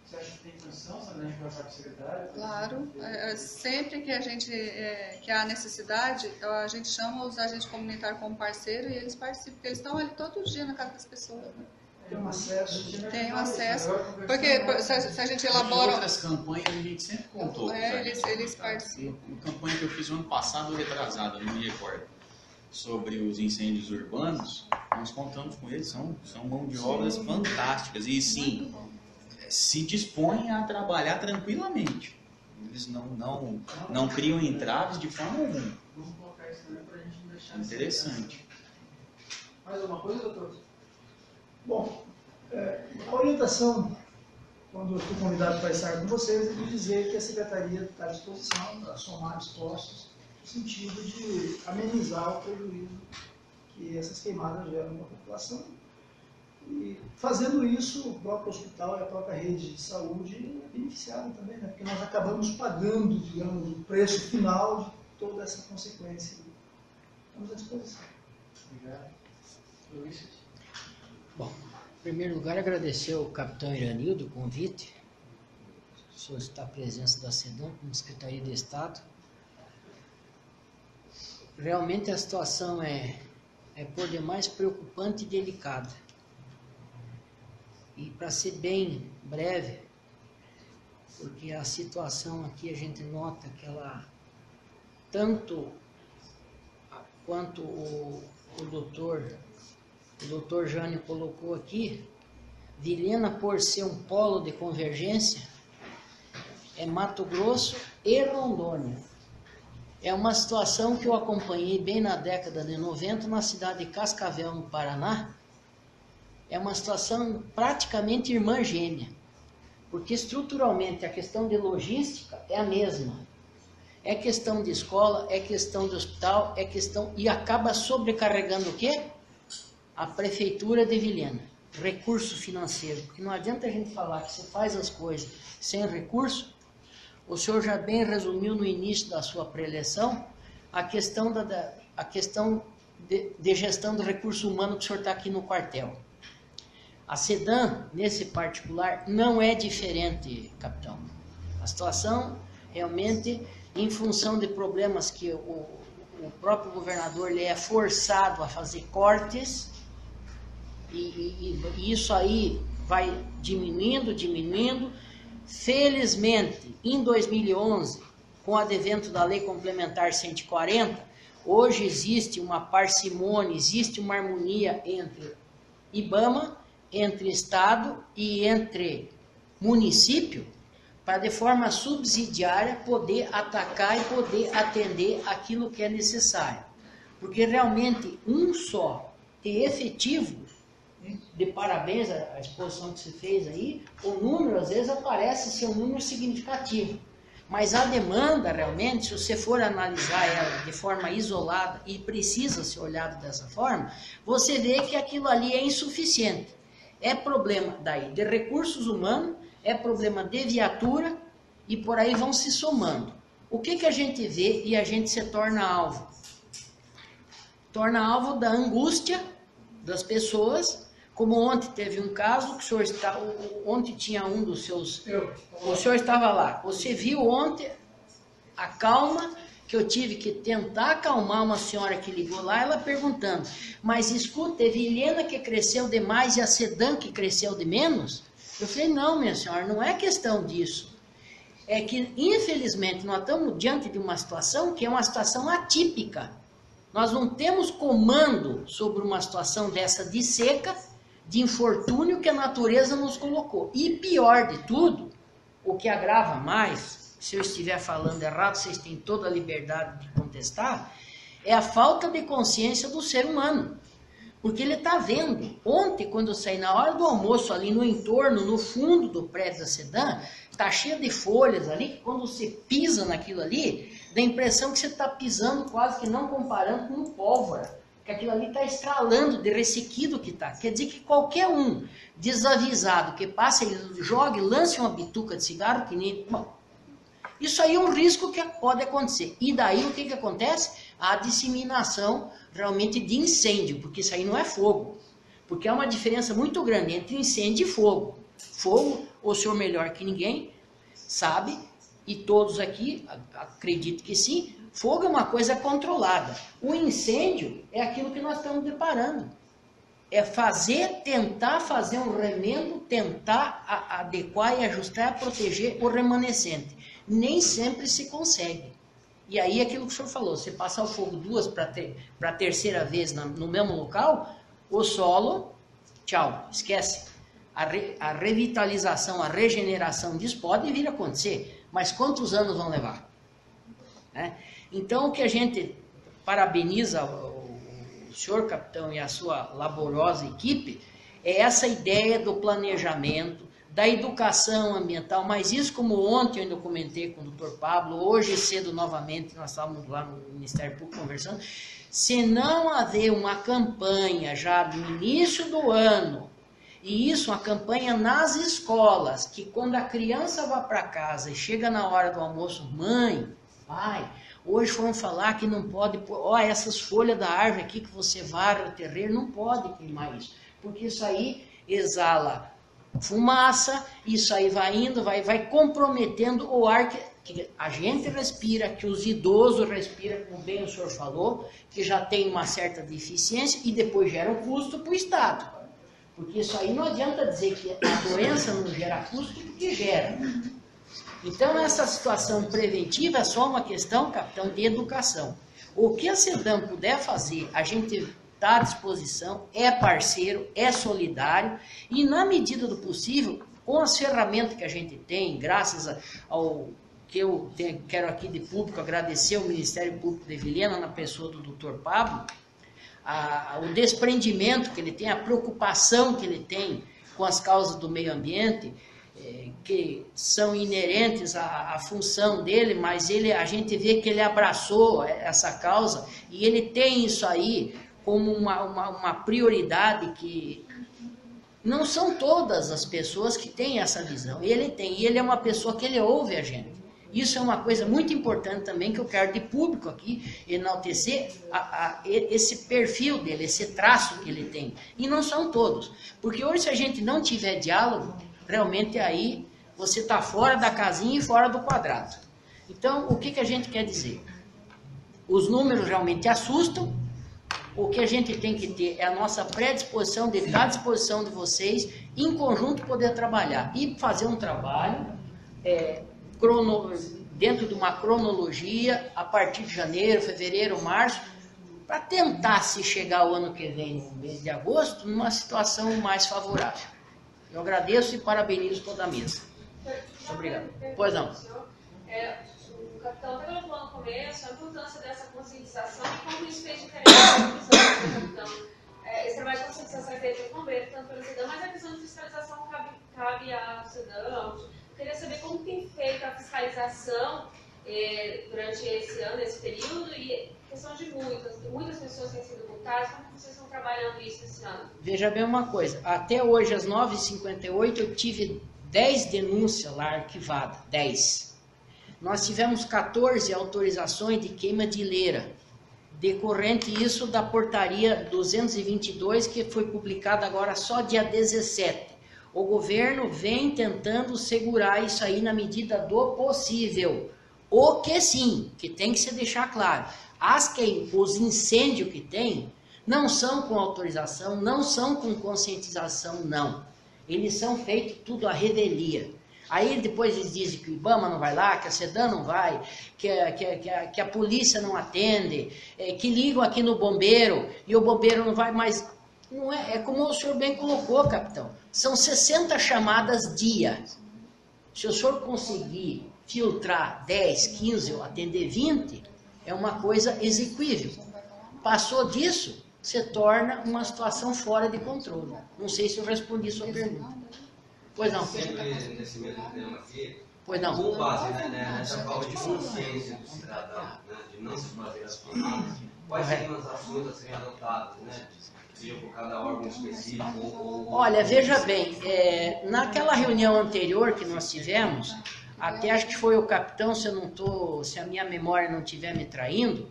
Você acha que tem função, sabe, a gente vai para o secretário? Claro, sempre que que há necessidade, a gente chama os agentes comunitários como parceiro e eles participam, porque eles estão ali todo dia na casa das pessoas. Né? Tem um acesso. Tem um acesso, porque se a gente elabora... Em outras campanhas a gente sempre contou. Eles participam. Uma campanha que eu fiz ano passado, retrasada, não me recordo, sobre os incêndios urbanos, nós contamos com eles, são mão de obras fantásticas. E sim, se dispõem a trabalhar tranquilamente. Eles não criam entraves de forma alguma. Vamos colocar isso também para a gente não deixar... Interessante. Mais alguma coisa, doutor? Bom, a orientação, quando eu fui convidado para estar com vocês, é de dizer que a Secretaria está à disposição para somar esforços no sentido de amenizar o prejuízo que essas queimadas geram na população. E fazendo isso, o próprio hospital e a própria rede de saúde é beneficiada também, né? Porque nós acabamos pagando, digamos, o preço final de toda essa consequência. Estamos à disposição. Obrigado. Luiz? Bom, em primeiro lugar, agradecer ao capitão Iranildo o convite, solicitar a presença da SEDAM como Secretaria de Estado. Realmente a situação é por demais preocupante e delicada. E para ser bem breve, porque a situação aqui a gente nota que ela, tanto quanto o doutor Jânio colocou aqui, Vilhena, por ser um polo de convergência, é Mato Grosso e Rondônia. é uma situação que eu acompanhei bem na década de 90 na cidade de Cascavel, no Paraná. É uma situação praticamente irmã gêmea, porque estruturalmente a questão de logística é a mesma. É questão de escola, é questão de hospital, é questão... E acaba sobrecarregando o quê? A prefeitura de Vilhena. Recurso financeiro. Porque não adianta a gente falar que você faz as coisas sem recurso. O senhor já bem resumiu no início da sua preleção a questão, de gestão do recurso humano que o senhor está aqui no quartel. A SEDAM, nesse particular, não é diferente, capitão. A situação, realmente, em função de problemas que o próprio governador ele é forçado a fazer cortes, e isso aí vai diminuindo. Felizmente, em 2011, com o advento da Lei Complementar 140, hoje existe uma parcimônia, existe uma harmonia entre IBAMA, entre Estado e entre município, para de forma subsidiária poder atacar e poder atender aquilo que é necessário. Porque realmente um só ter efetivo, de parabéns à exposição que você fez aí, o número às vezes aparece ser um número significativo. Mas a demanda realmente, se você for analisar ela de forma isolada e precisa ser olhado dessa forma, você vê que aquilo ali é insuficiente. É problema daí de recursos humanos, é problema de viatura e por aí vão se somando. O que a gente vê e a gente se torna alvo? Torna alvo da angústia das pessoas. Como ontem teve um caso, que o senhor ontem tinha um dos seus... O senhor estava lá. Você viu ontem a calma que eu tive que tentar acalmar uma senhora que ligou lá, ela perguntando, mas escuta, teve Vilhena que cresceu demais e a SEDAM que cresceu de menos? Eu falei, não, minha senhora, não é questão disso. É que, infelizmente, nós estamos diante de uma situação que é uma situação atípica. Nós não temos comando sobre uma situação dessa de seca, de infortúnio que a natureza nos colocou. E pior de tudo, o que agrava mais, se eu estiver falando errado, vocês têm toda a liberdade de contestar, é a falta de consciência do ser humano. Porque ele está vendo. Ontem, quando eu saí na hora do almoço, ali no entorno, no fundo do prédio da SEDAM, está cheio de folhas ali, que quando você pisa naquilo ali, dá a impressão que você está pisando quase que não comparando com pólvora. Que aquilo ali está estralando de ressequido que está. Quer dizer que qualquer um desavisado que passe, ele jogue, lance uma bituca de cigarro, que nem... Bom, isso aí é um risco que pode acontecer. E daí o que acontece? A disseminação realmente de incêndio, porque isso aí não é fogo. Porque há uma diferença muito grande entre incêndio e fogo. Fogo, o senhor melhor que ninguém sabe, e todos aqui, acredito que sim, fogo é uma coisa controlada. O incêndio é aquilo que nós estamos deparando. É tentar fazer um remendo, tentar adequar e ajustar, proteger o remanescente. Nem sempre se consegue. E aí aquilo que o senhor falou, você passar o fogo duas para a terceira vez no mesmo local, o solo, tchau, esquece. A revitalização, a regeneração disso pode vir a acontecer, mas quantos anos vão levar? Então, o que a gente parabeniza o senhor capitão e a sua laborosa equipe é essa ideia do planejamento, da educação ambiental, mas isso, como ontem eu ainda comentei com o doutor Pablo, hoje cedo novamente, nós estávamos lá no Ministério Público conversando, se não haver uma campanha já no início do ano, e isso, uma campanha nas escolas, que quando a criança vai para casa e chega na hora do almoço, mãe, pai, hoje foram falar que não pode, essas folhas da árvore aqui que você varre o terreiro, não pode queimar isso, porque isso aí exala fumaça, isso aí vai indo, vai comprometendo o ar que a gente respira, que os idosos respiram, como bem o senhor falou, que já tem uma certa deficiência e depois gera um custo para o Estado. Porque isso aí não adianta dizer que a doença não gera custo, porque gera. Então, essa situação preventiva é só uma questão, capitão, de educação. O que a SEDAM puder fazer, a gente está à disposição, é parceiro, é solidário, e na medida do possível, com as ferramentas que a gente tem, graças ao que eu quero aqui de público agradecer ao Ministério Público de Vilhena, na pessoa do Dr. Pablo, o desprendimento que ele tem, a preocupação que ele tem com as causas do meio ambiente, que são inerentes à função dele, mas a gente vê que ele abraçou essa causa e ele tem isso aí como uma prioridade que não são todas as pessoas que têm essa visão. Ele tem, e ele é uma pessoa que ele ouve a gente. Isso é uma coisa muito importante também que eu quero de público aqui, enaltecer esse perfil dele, esse traço que ele tem. E não são todos. Porque hoje, se a gente não tiver diálogo, realmente aí você está fora da casinha e fora do quadrado. Então, o que a gente quer dizer? Os números realmente assustam. O que a gente tem que ter é a nossa predisposição, de estar à disposição de vocês, em conjunto poder trabalhar. E fazer um trabalho dentro de uma cronologia, a partir de janeiro, fevereiro, março, para tentar se chegar o ano que vem, no mês de agosto, numa situação mais favorável. Eu agradeço e parabenizo toda a mesa. Muito obrigado. Pois não. O capitão até falou no começo a importância dessa conscientização e como isso fez diferença na visão do capitão. Esse trabalho de conscientização é feito pelo bombeiro, tanto pelo CEDAM, mas a questão de fiscalização cabe ao CEDAM. Eu queria saber como tem feito a fiscalização durante esse ano, esse período, e questão de muitas pessoas têm sido multadas, como vocês estão trabalhando isso esse ano? Veja bem uma coisa, até hoje às 9h58 eu tive 10 denúncias lá arquivadas, 10. Nós tivemos 14 autorizações de queima de ilheira, decorrente isso da portaria 222, que foi publicada agora só dia 17. O governo vem tentando segurar isso aí na medida do possível. O que sim, que tem que se deixar claro, os incêndios que tem não são com autorização, não são com conscientização, não. Eles são feitos tudo à revelia. Aí depois eles dizem que o IBAMA não vai lá, que a SEDAM não vai, que a polícia não atende, que ligam aqui no bombeiro e o bombeiro não vai, mas não é como o senhor bem colocou, capitão. São 60 chamadas dia. Se o senhor conseguir filtrar 10, 15 ou atender 20, é uma coisa exequível. Passou disso, se torna uma situação fora de controle. Não sei se eu respondi a sua pergunta. Pois não. Sempre nesse mesmo tema aqui, pois não. Com base nessa falta de consciência do cidadão, de não se fazer as coisas, quais seriam as ações a serem adotadas, seja por cada órgão específico? Olha, veja bem, naquela reunião anterior que nós tivemos, até acho que foi o capitão, se a minha memória não estiver me traindo,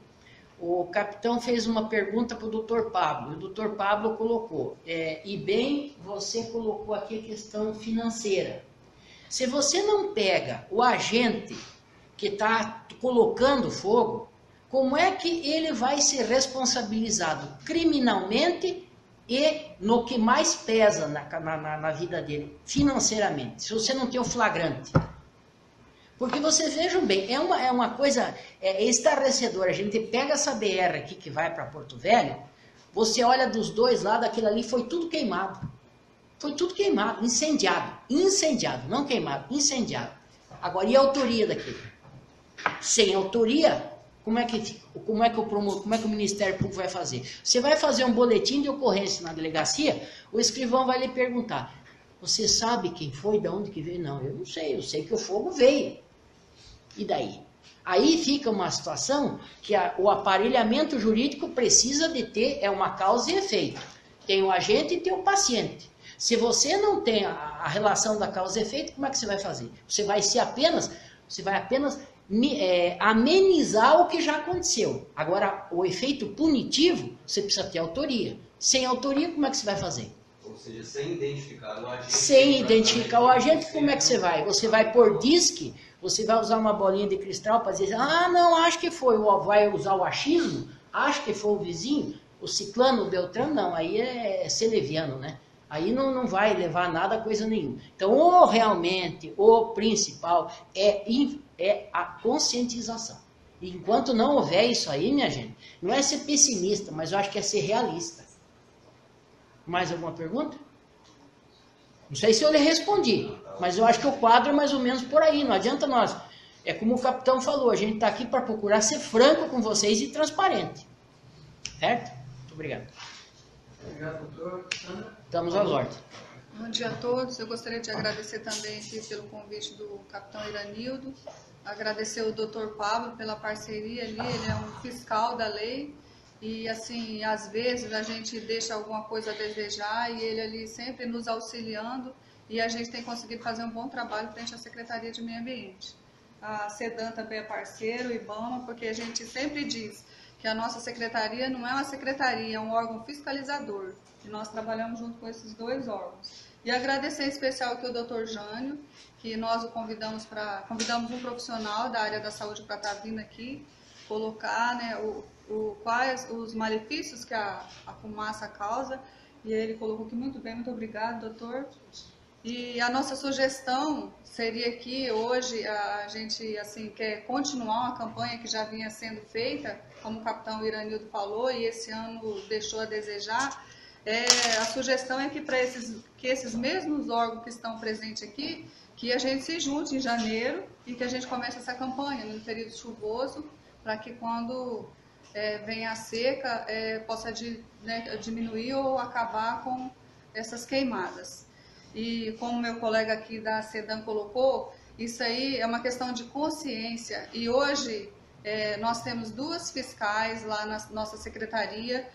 o capitão fez uma pergunta para o Dr. Pablo, e o Dr. Pablo colocou, e bem, você colocou aqui a questão financeira. Se você não pega o agente que está colocando fogo, como é que ele vai ser responsabilizado criminalmente e no que mais pesa na vida dele, financeiramente, se você não tem o flagrante? Porque vocês vejam bem, é uma coisa estarrecedora. A gente pega essa BR aqui que vai para Porto Velho, você olha dos dois lados, aquilo ali foi tudo queimado. Foi tudo queimado, incendiado, não queimado, incendiado. Agora, e a autoria daquilo? Sem autoria, como é que o Ministério Público vai fazer? Você vai fazer um boletim de ocorrência na delegacia, o escrivão vai lhe perguntar, você sabe quem foi, de onde que veio? Não, eu não sei, eu sei que o fogo veio. E daí? Aí fica uma situação que o aparelhamento jurídico precisa de ter, uma causa e efeito. Tem o agente e tem o paciente. Se você não tem a relação da causa e efeito, como é que você vai fazer? Você vai apenas amenizar o que já aconteceu. Agora, o efeito punitivo, você precisa ter autoria. Sem autoria, como é que você vai fazer? Ou seja, sem identificar o agente. Sem identificar o agente, como é que você vai? Você vai pôr disque, você vai usar uma bolinha de cristal para dizer, não, acho que foi, vai usar o achismo, acho que foi o vizinho, o ciclano, o beltrano, não, aí é ser leviano, né? Aí não vai levar nada a coisa nenhuma. Então, realmente, o principal é a conscientização. E enquanto não houver isso aí, minha gente, não é ser pessimista, mas eu acho que é ser realista. Mais alguma pergunta? Não sei se eu lhe respondi, mas eu acho que o quadro é mais ou menos por aí. Não adianta nós É como o capitão falou, a gente está aqui para procurar ser franco com vocês e transparente. Certo? Muito obrigado. Obrigado, doutor. Sandra? Estamos às ordens. Bom dia a todos. Eu gostaria de agradecer também aqui pelo convite do capitão Iranildo. Agradecer o doutor Pablo pela parceria ali. Ele é um fiscal da lei. E, assim, às vezes a gente deixa alguma coisa a desejar e ele ali sempre nos auxiliando. E a gente tem conseguido fazer um bom trabalho frente à Secretaria de Meio Ambiente. A SEDAM também é parceiro, o IBAMA, porque a gente sempre diz que a nossa secretaria não é uma secretaria, é um órgão fiscalizador. E nós trabalhamos junto com esses dois órgãos. E agradecer em especial aqui o Dr. Jânio, que nós o convidamos um profissional da área da saúde para estar vindo aqui, colocar, né, quais os malefícios que a fumaça causa. E ele colocou aqui muito bem, muito obrigado, doutor. E a nossa sugestão seria que hoje a gente assim, quer continuar uma campanha que já vinha sendo feita, como o capitão Iranildo falou, e esse ano deixou a desejar. A sugestão é que para esses mesmos órgãos que estão presentes aqui, que a gente se junte em janeiro e que a gente comece essa campanha no período chuvoso, para que quando venha a seca possa diminuir ou acabar com essas queimadas. E como meu colega aqui da SEDAM colocou, isso aí é uma questão de consciência. E hoje nós temos 2 fiscais lá na nossa secretaria.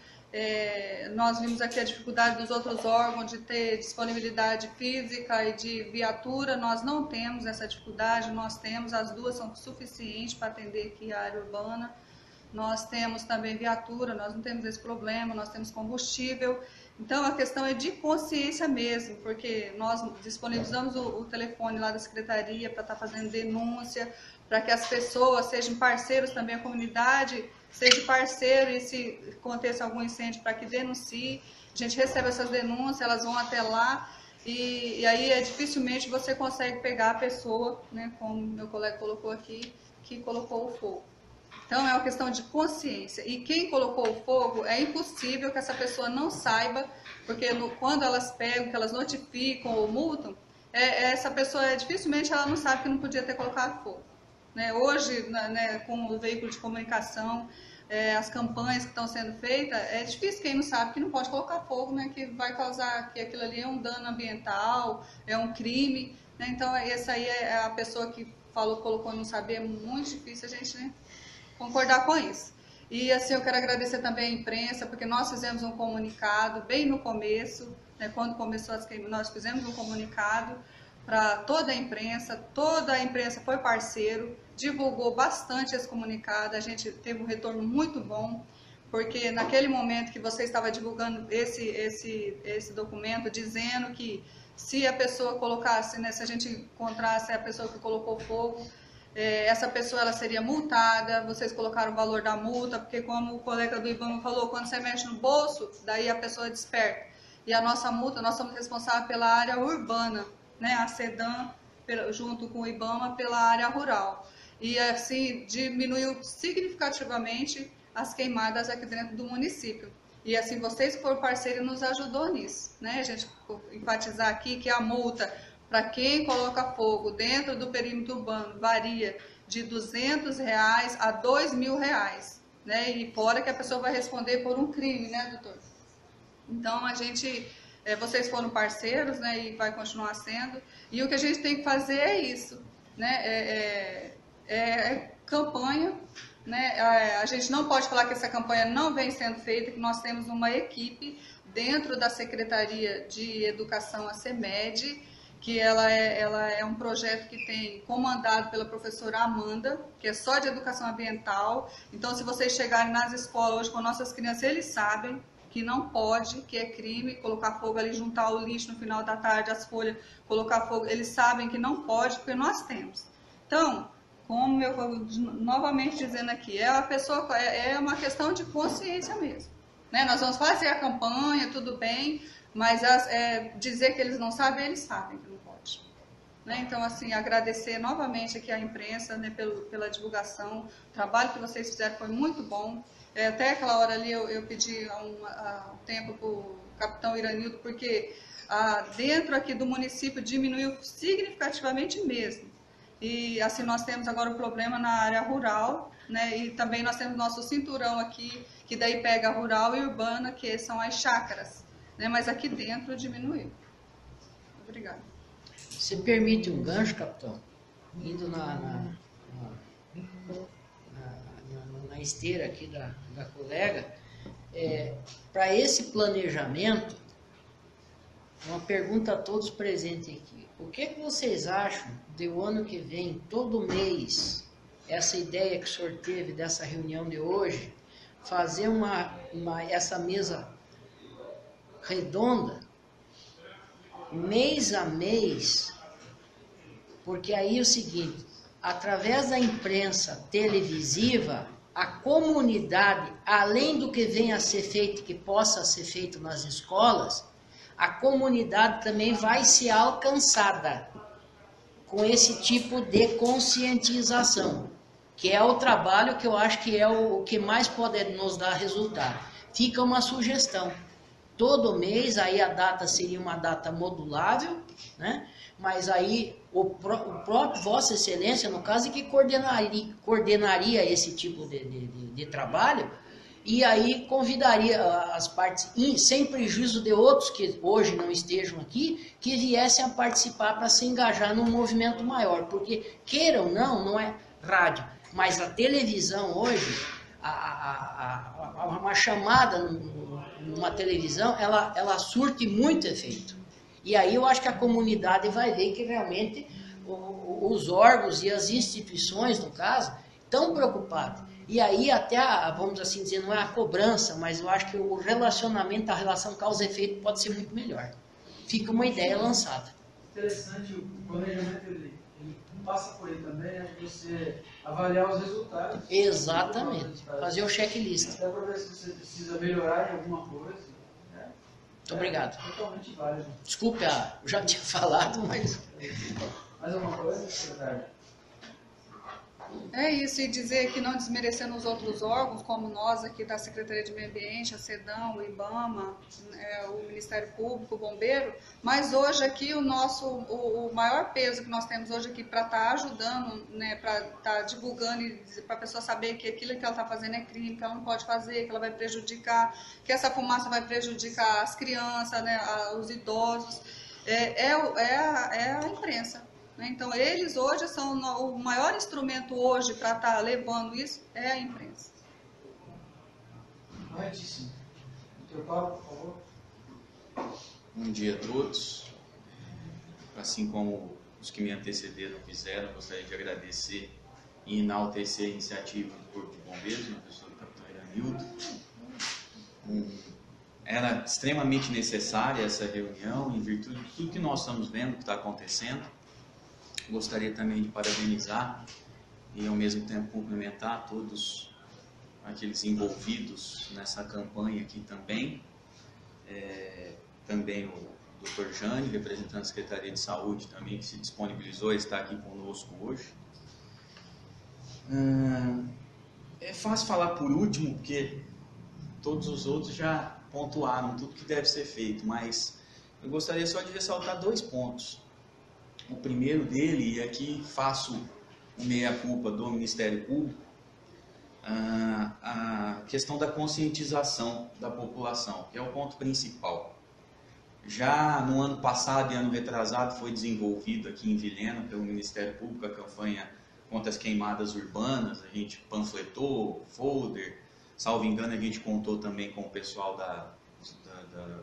Nós vimos aqui a dificuldade dos outros órgãos de ter disponibilidade física e de viatura. Nós não temos essa dificuldade, nós temos, as 2 são suficientes para atender aqui a área urbana. Nós temos também viatura, nós não temos esse problema, nós temos combustível. Então, a questão é de consciência mesmo, porque nós disponibilizamos o telefone lá da secretaria para estar fazendo denúncia, para que as pessoas sejam parceiros também, a comunidade seja parceiro e se aconteça algum incêndio para que denuncie. A gente recebe essas denúncias, elas vão até lá e aí dificilmente você consegue pegar a pessoa, né, como meu colega colocou aqui, que colocou o fogo. Então, é uma questão de consciência. E quem colocou o fogo, é impossível que essa pessoa não saiba, porque quando elas pegam, que elas notificam ou multam, essa pessoa, dificilmente, ela não sabe que não podia ter colocado fogo. Né? Hoje, né, com o veículo de comunicação, as campanhas que estão sendo feitas, é difícil quem não sabe que não pode colocar fogo, né, que vai causar, que aquilo ali é um dano ambiental, é um crime. Né? Então, essa aí é a pessoa que colocou não saber, é muito difícil a gente, né, concordar com isso. E assim, eu quero agradecer também a imprensa, porque nós fizemos um comunicado bem no começo, né, quando começou as queimadas, nós fizemos um comunicado para toda a imprensa foi parceiro, divulgou bastante esse comunicado, a gente teve um retorno muito bom, porque naquele momento que você estava divulgando esse documento, dizendo que se a pessoa colocasse, né, se a gente encontrasse a pessoa que colocou fogo, essa pessoa ela seria multada, vocês colocaram o valor da multa, porque como o colega do IBAMA falou, quando você mexe no bolso, daí a pessoa desperta. E a nossa multa, nós somos responsáveis pela área urbana, né? A SEDAM, junto com o IBAMA, pela área rural. E assim, diminuiu significativamente as queimadas aqui dentro do município. E assim, vocês que foram parceiros nos ajudou nisso, né? A gente enfatizar aqui que a multa para quem coloca fogo dentro do perímetro urbano varia de R$200 a R$2.000, né? E fora que a pessoa vai responder por um crime, né, doutor? Então, vocês foram parceiros, né, e vai continuar sendo. E o que a gente tem que fazer é isso, né? Campanha, né? A gente não pode falar que essa campanha não vem sendo feita, que nós temos uma equipe dentro da Secretaria de Educação, a CEMED, que ela é um projeto que tem comandado pela professora Amanda, que é só de educação ambiental. Então, se vocês chegarem nas escolas hoje com nossas crianças, eles sabem que não pode, que é crime, colocar fogo ali, juntar o lixo no final da tarde, as folhas, colocar fogo, eles sabem que não pode, porque nós temos. Então, como eu vou novamente dizendo aqui, é uma questão de consciência mesmo. Né? Nós vamos fazer a campanha, tudo bem, mas dizer que eles não sabem, eles sabem que não pode. Né? Então, assim, agradecer novamente aqui à imprensa, né, pela divulgação. O trabalho que vocês fizeram foi muito bom. Até aquela hora ali eu pedi um tempo para o capitão Iranildo, porque dentro aqui do município diminuiu significativamente mesmo. E assim nós temos agora o problema na área rural, né? E também nós temos nosso cinturão aqui, que daí pega a rural e urbana, que são as chácaras, né? Mas aqui dentro diminuiu. Obrigada. Você permite um gancho, capitão? Indo na esteira aqui da colega, para esse planejamento, uma pergunta a todos presentes aqui. O que vocês acham de o ano que vem, todo mês, essa ideia que o senhor teve dessa reunião de hoje, fazer essa mesa redonda, mês a mês, porque aí é o seguinte, através da imprensa televisiva, a comunidade, além do que venha a ser feito, que possa ser feito nas escolas, a comunidade também vai ser alcançada com esse tipo de conscientização, que é o trabalho que eu acho que é o que mais pode nos dar resultado. Fica uma sugestão. Todo mês, aí a data seria uma data modulável, né? Mas aí o próprio Vossa Excelência, no caso, é que coordenaria esse tipo de trabalho, e aí convidaria as partes, sem prejuízo de outros que hoje não estejam aqui, que viessem a participar para se engajar num movimento maior, porque queiram ou não é rádio, mas a televisão hoje, uma chamada numa televisão, ela surte muito efeito. E aí eu acho que a comunidade vai ver que realmente os órgãos e as instituições, no caso, estão preocupados. E aí até, vamos assim dizer, não é a cobrança, mas eu acho que o relacionamento, a relação causa-efeito pode ser muito melhor. Fica uma ideia lançada. Interessante, o planejamento ele passa por aí também, né? Você avaliar os resultados. Exatamente, fazer o checklist. Até para ver se você precisa melhorar em alguma coisa. Muito obrigado. Totalmente válido. Desculpe, eu já tinha falado, mas... Mais alguma coisa, secretário? É isso, e dizer que não desmerecendo os outros órgãos, como nós aqui da Secretaria de Meio Ambiente, a SEDAM, o IBAMA, o Ministério Público, o Bombeiro, mas hoje aqui o maior peso que nós temos hoje aqui para estar ajudando, né, para estar divulgando e para a pessoa saber que aquilo que ela está fazendo é crime, que ela não pode fazer, que ela vai prejudicar, que essa fumaça vai prejudicar as crianças, né, os idosos, é a imprensa. Então, eles hoje são o maior instrumento hoje para estar levando isso é a imprensa. Corretíssimo. Doutor Paulo, por favor. Bom dia a todos. Assim como os que me antecederam fizeram, gostaria de agradecer e enaltecer a iniciativa do Corpo de Bombeiros, na pessoa do capitão Iranildo. Era extremamente necessária essa reunião, em virtude de tudo que nós estamos vendo que está acontecendo. Gostaria também de parabenizar e, ao mesmo tempo, cumprimentar todos aqueles envolvidos nessa campanha aqui também. Também o Dr. Jane, representante da Secretaria de Saúde, também, que se disponibilizou a estar aqui conosco hoje. É fácil falar por último, porque todos os outros já pontuaram tudo que deve ser feito, mas eu gostaria só de ressaltar 2 pontos. O primeiro dele, e aqui faço o meia-culpa do Ministério Público, a questão da conscientização da população, que é o ponto principal. Já no ano passado e ano retrasado foi desenvolvido aqui em Vilhena, pelo Ministério Público, a campanha contra as queimadas urbanas. A gente panfletou, folder, salvo engano, a gente contou também com o pessoal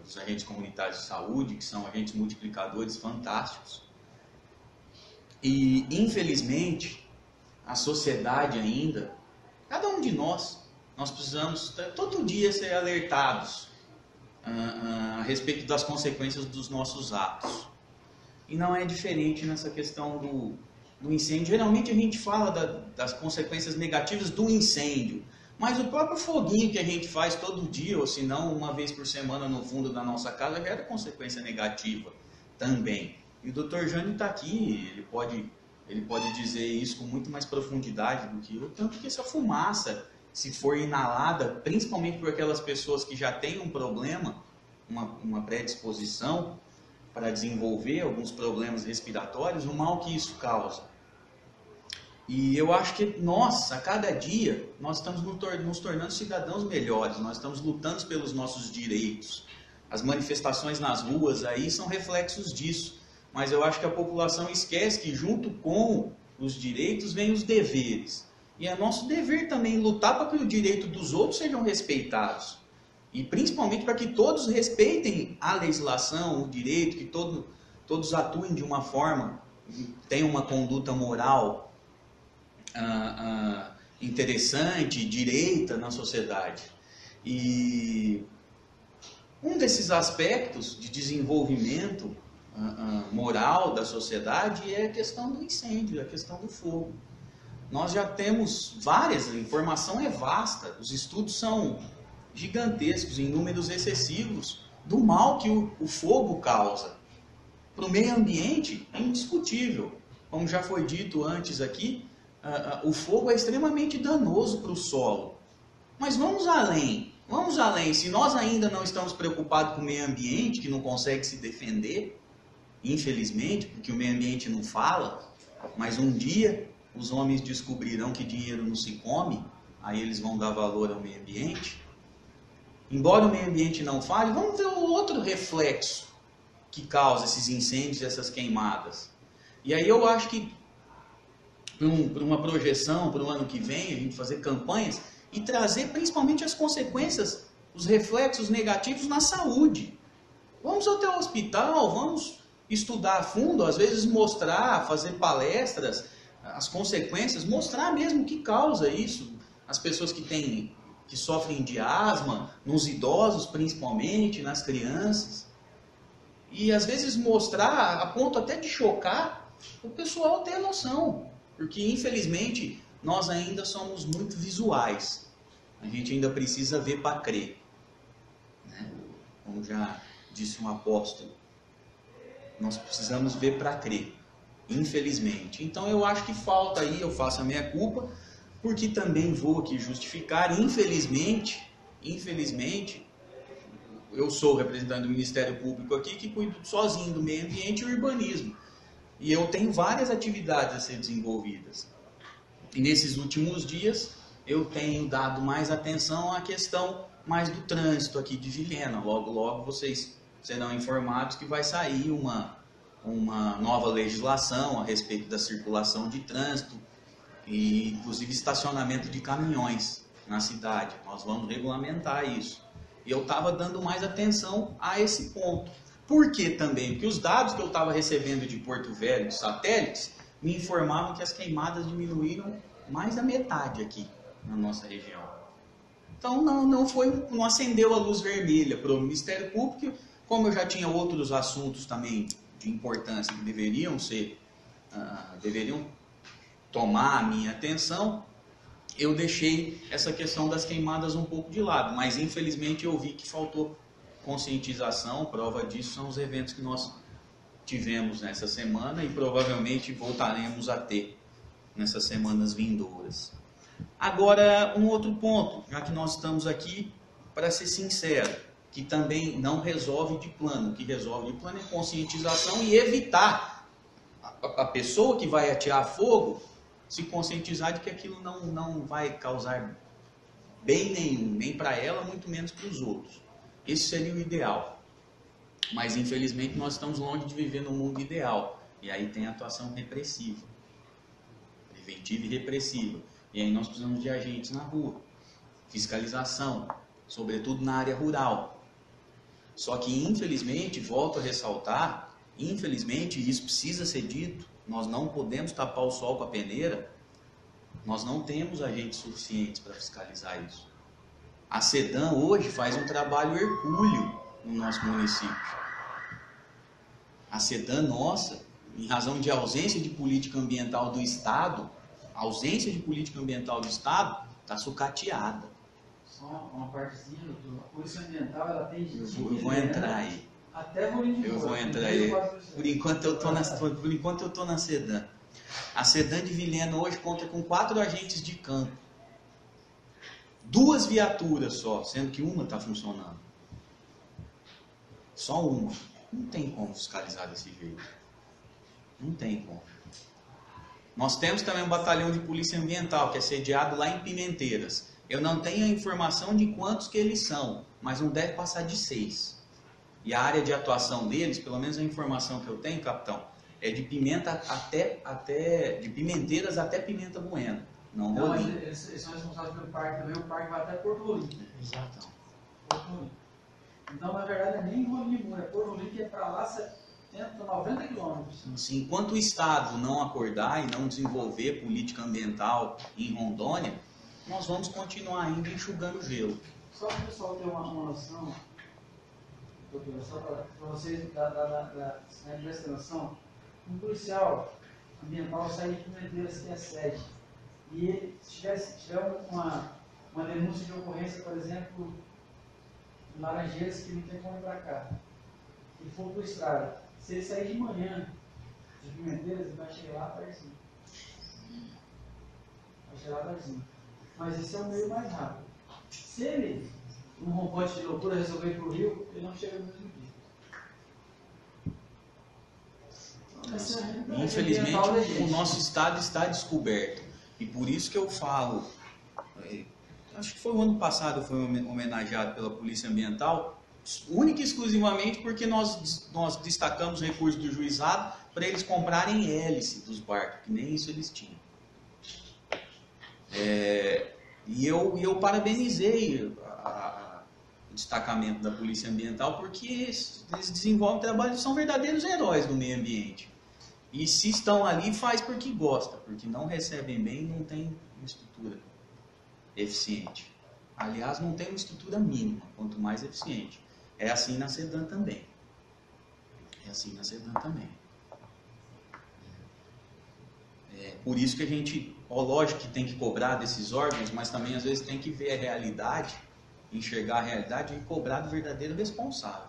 dos agentes comunitários de saúde, que são agentes multiplicadores fantásticos. E, infelizmente, a sociedade ainda, cada um de nós precisamos todo dia ser alertados a respeito das consequências dos nossos atos. E não é diferente nessa questão do incêndio. Geralmente a gente fala das consequências negativas do incêndio, mas o próprio foguinho que a gente faz todo dia, ou se não uma vez por semana no fundo da nossa casa, gera consequência negativa também. E o Dr. Jânio está aqui, ele pode dizer isso com muito mais profundidade do que eu, tanto que essa fumaça, se for inalada, principalmente por aquelas pessoas que já têm um problema, uma predisposição para desenvolver alguns problemas respiratórios, o mal que isso causa. E eu acho que nós, a cada dia, nós estamos nos tornando cidadãos melhores, nós estamos lutando pelos nossos direitos. As manifestações nas ruas aí são reflexos disso. Mas eu acho que a população esquece que junto com os direitos vem os deveres. E é nosso dever também lutar para que o direito dos outros sejam respeitados. E principalmente para que todos respeitem a legislação, o direito, que todos atuem de uma forma, tenham uma conduta moral interessante, direita na sociedade. E um desses aspectos de desenvolvimento moral da sociedade é a questão do incêndio, a questão do fogo. Nós já temos várias, a informação é vasta, os estudos são gigantescos, em números excessivos, do mal que o fogo causa. Para o meio ambiente é indiscutível. Como já foi dito antes aqui, o fogo é extremamente danoso para o solo. Mas vamos além. Vamos além. Se nós ainda não estamos preocupados com o meio ambiente, que não consegue se defender, infelizmente, porque o meio ambiente não fala, mas um dia os homens descobrirão que dinheiro não se come, aí eles vão dar valor ao meio ambiente. Embora o meio ambiente não fale, vamos ver o outro reflexo que causa esses incêndios, essas queimadas. E aí eu acho que para uma projeção, para o ano que vem, a gente fazer campanhas e trazer principalmente as consequências, os reflexos negativos na saúde. Vamos até o hospital, vamos estudar a fundo, às vezes mostrar, fazer palestras, as consequências, mostrar mesmo o que causa isso. As pessoas que sofrem de asma, nos idosos principalmente, nas crianças. E às vezes mostrar, a ponto até de chocar, o pessoal ter noção. Porque infelizmente nós ainda somos muito visuais. A gente ainda precisa ver para crer. Né? Como já disse um apóstolo. Nós precisamos ver para crer. Infelizmente. Então eu acho que falta aí, eu faço a minha culpa, porque também vou aqui justificar, infelizmente, eu sou o representante do Ministério Público aqui, que cuido sozinho do meio ambiente e urbanismo. E eu tenho várias atividades a ser desenvolvidas. E nesses últimos dias, eu tenho dado mais atenção à questão mais do trânsito aqui de Vilhena. Logo, logo vocês serão informados que vai sair uma nova legislação a respeito da circulação de trânsito e inclusive estacionamento de caminhões na cidade. Nós vamos regulamentar isso. E eu estava dando mais atenção a esse ponto. Por que também? Porque os dados que eu estava recebendo de Porto Velho, de satélites, me informavam que as queimadas diminuíram mais da metade aqui na nossa região. Então não acendeu a luz vermelha para o Ministério Público, como eu já tinha outros assuntos também de importância que deveriam tomar a minha atenção, eu deixei essa questão das queimadas um pouco de lado, mas infelizmente eu vi que faltou conscientização. Prova disso são os eventos que nós tivemos nessa semana e provavelmente voltaremos a ter nessas semanas vindouras. Agora, um outro ponto, já que nós estamos aqui, para ser sincero, que também não resolve de plano. O que resolve de plano é conscientização e evitar a pessoa que vai atear fogo se conscientizar de que aquilo não vai causar bem nenhum, nem para ela, muito menos para os outros. Esse seria o ideal. Mas, infelizmente, nós estamos longe de viver no mundo ideal. E aí tem a atuação repressiva. Preventiva e repressiva. E aí nós precisamos de agentes na rua. Fiscalização, sobretudo na área rural. Só que, infelizmente, volto a ressaltar, infelizmente, isso precisa ser dito, nós não podemos tapar o sol com a peneira, nós não temos agentes suficientes para fiscalizar isso. A SEDAM hoje faz um trabalho hercúleo no nosso município. A SEDAM nossa, em razão de ausência de política ambiental do Estado, está sucateada. Só uma partezinha, doutor. A Polícia Ambiental, ela tem... Eu vou entrar aí. Até Bolinho de Eu Fora. vou entrar aí. Por enquanto eu estou na SEDAM. A SEDAM de Vilhena hoje conta com 4 agentes de campo. 2 viaturas só, sendo que uma está funcionando. Só uma. Não tem como fiscalizar desse jeito. Não tem como. Nós temos também um batalhão de polícia ambiental, que é sediado lá em Pimenteiras. Eu não tenho a informação de quantos que eles são, mas não deve passar de 6. E a área de atuação deles, pelo menos a informação que eu tenho, capitão, é de de Pimenteiras até Pimenta Bueno. Não, mas eles são responsáveis pelo parque também, o parque vai até Porto Rolim. Exato. Porto Rolim. Então, na verdade, é nem Rolim, é Porto Rolim que é para lá 70, 90 quilômetros. Assim, enquanto o Estado não acordar e não desenvolver política ambiental em Rondônia, nós vamos continuar ainda enxugando gelo. Só para o pessoal ter uma noção, doutora, só para vocês dessa noção, um policial ambiental sai de Pimenteiras, que é a sede, e ele, se tiver uma denúncia de ocorrência, por exemplo, em Laranjeiras, que não tem como ir para cá, e for para o estrada, se ele sair de manhã de Pimenteiras, ele vai chegar lá tardezinho. Vai chegar lá tardezinho. Mas esse é o meio mais rápido. Se ele, num rompante de loucura, resolver ir para o Rio, ele não chega no mesmo dia. Infelizmente, o nosso estado está descoberto. E por isso que eu falo, acho que foi o ano passado, foi homenageado pela Polícia Ambiental, única e exclusivamente porque nós destacamos recursos do juizado para eles comprarem hélice dos barcos, que nem isso eles tinham. E eu parabenizei o destacamento da Polícia Ambiental porque eles desenvolvem trabalho, são verdadeiros heróis do meio ambiente. E se estão ali, faz porque gosta, porque não recebem bem, não tem uma estrutura eficiente. Aliás, não tem uma estrutura mínima, quanto mais eficiente. É assim na SEDAM também. Por isso que a gente, lógico que tem que cobrar desses órgãos, mas também às vezes tem que ver a realidade, enxergar a realidade e cobrar do verdadeiro responsável.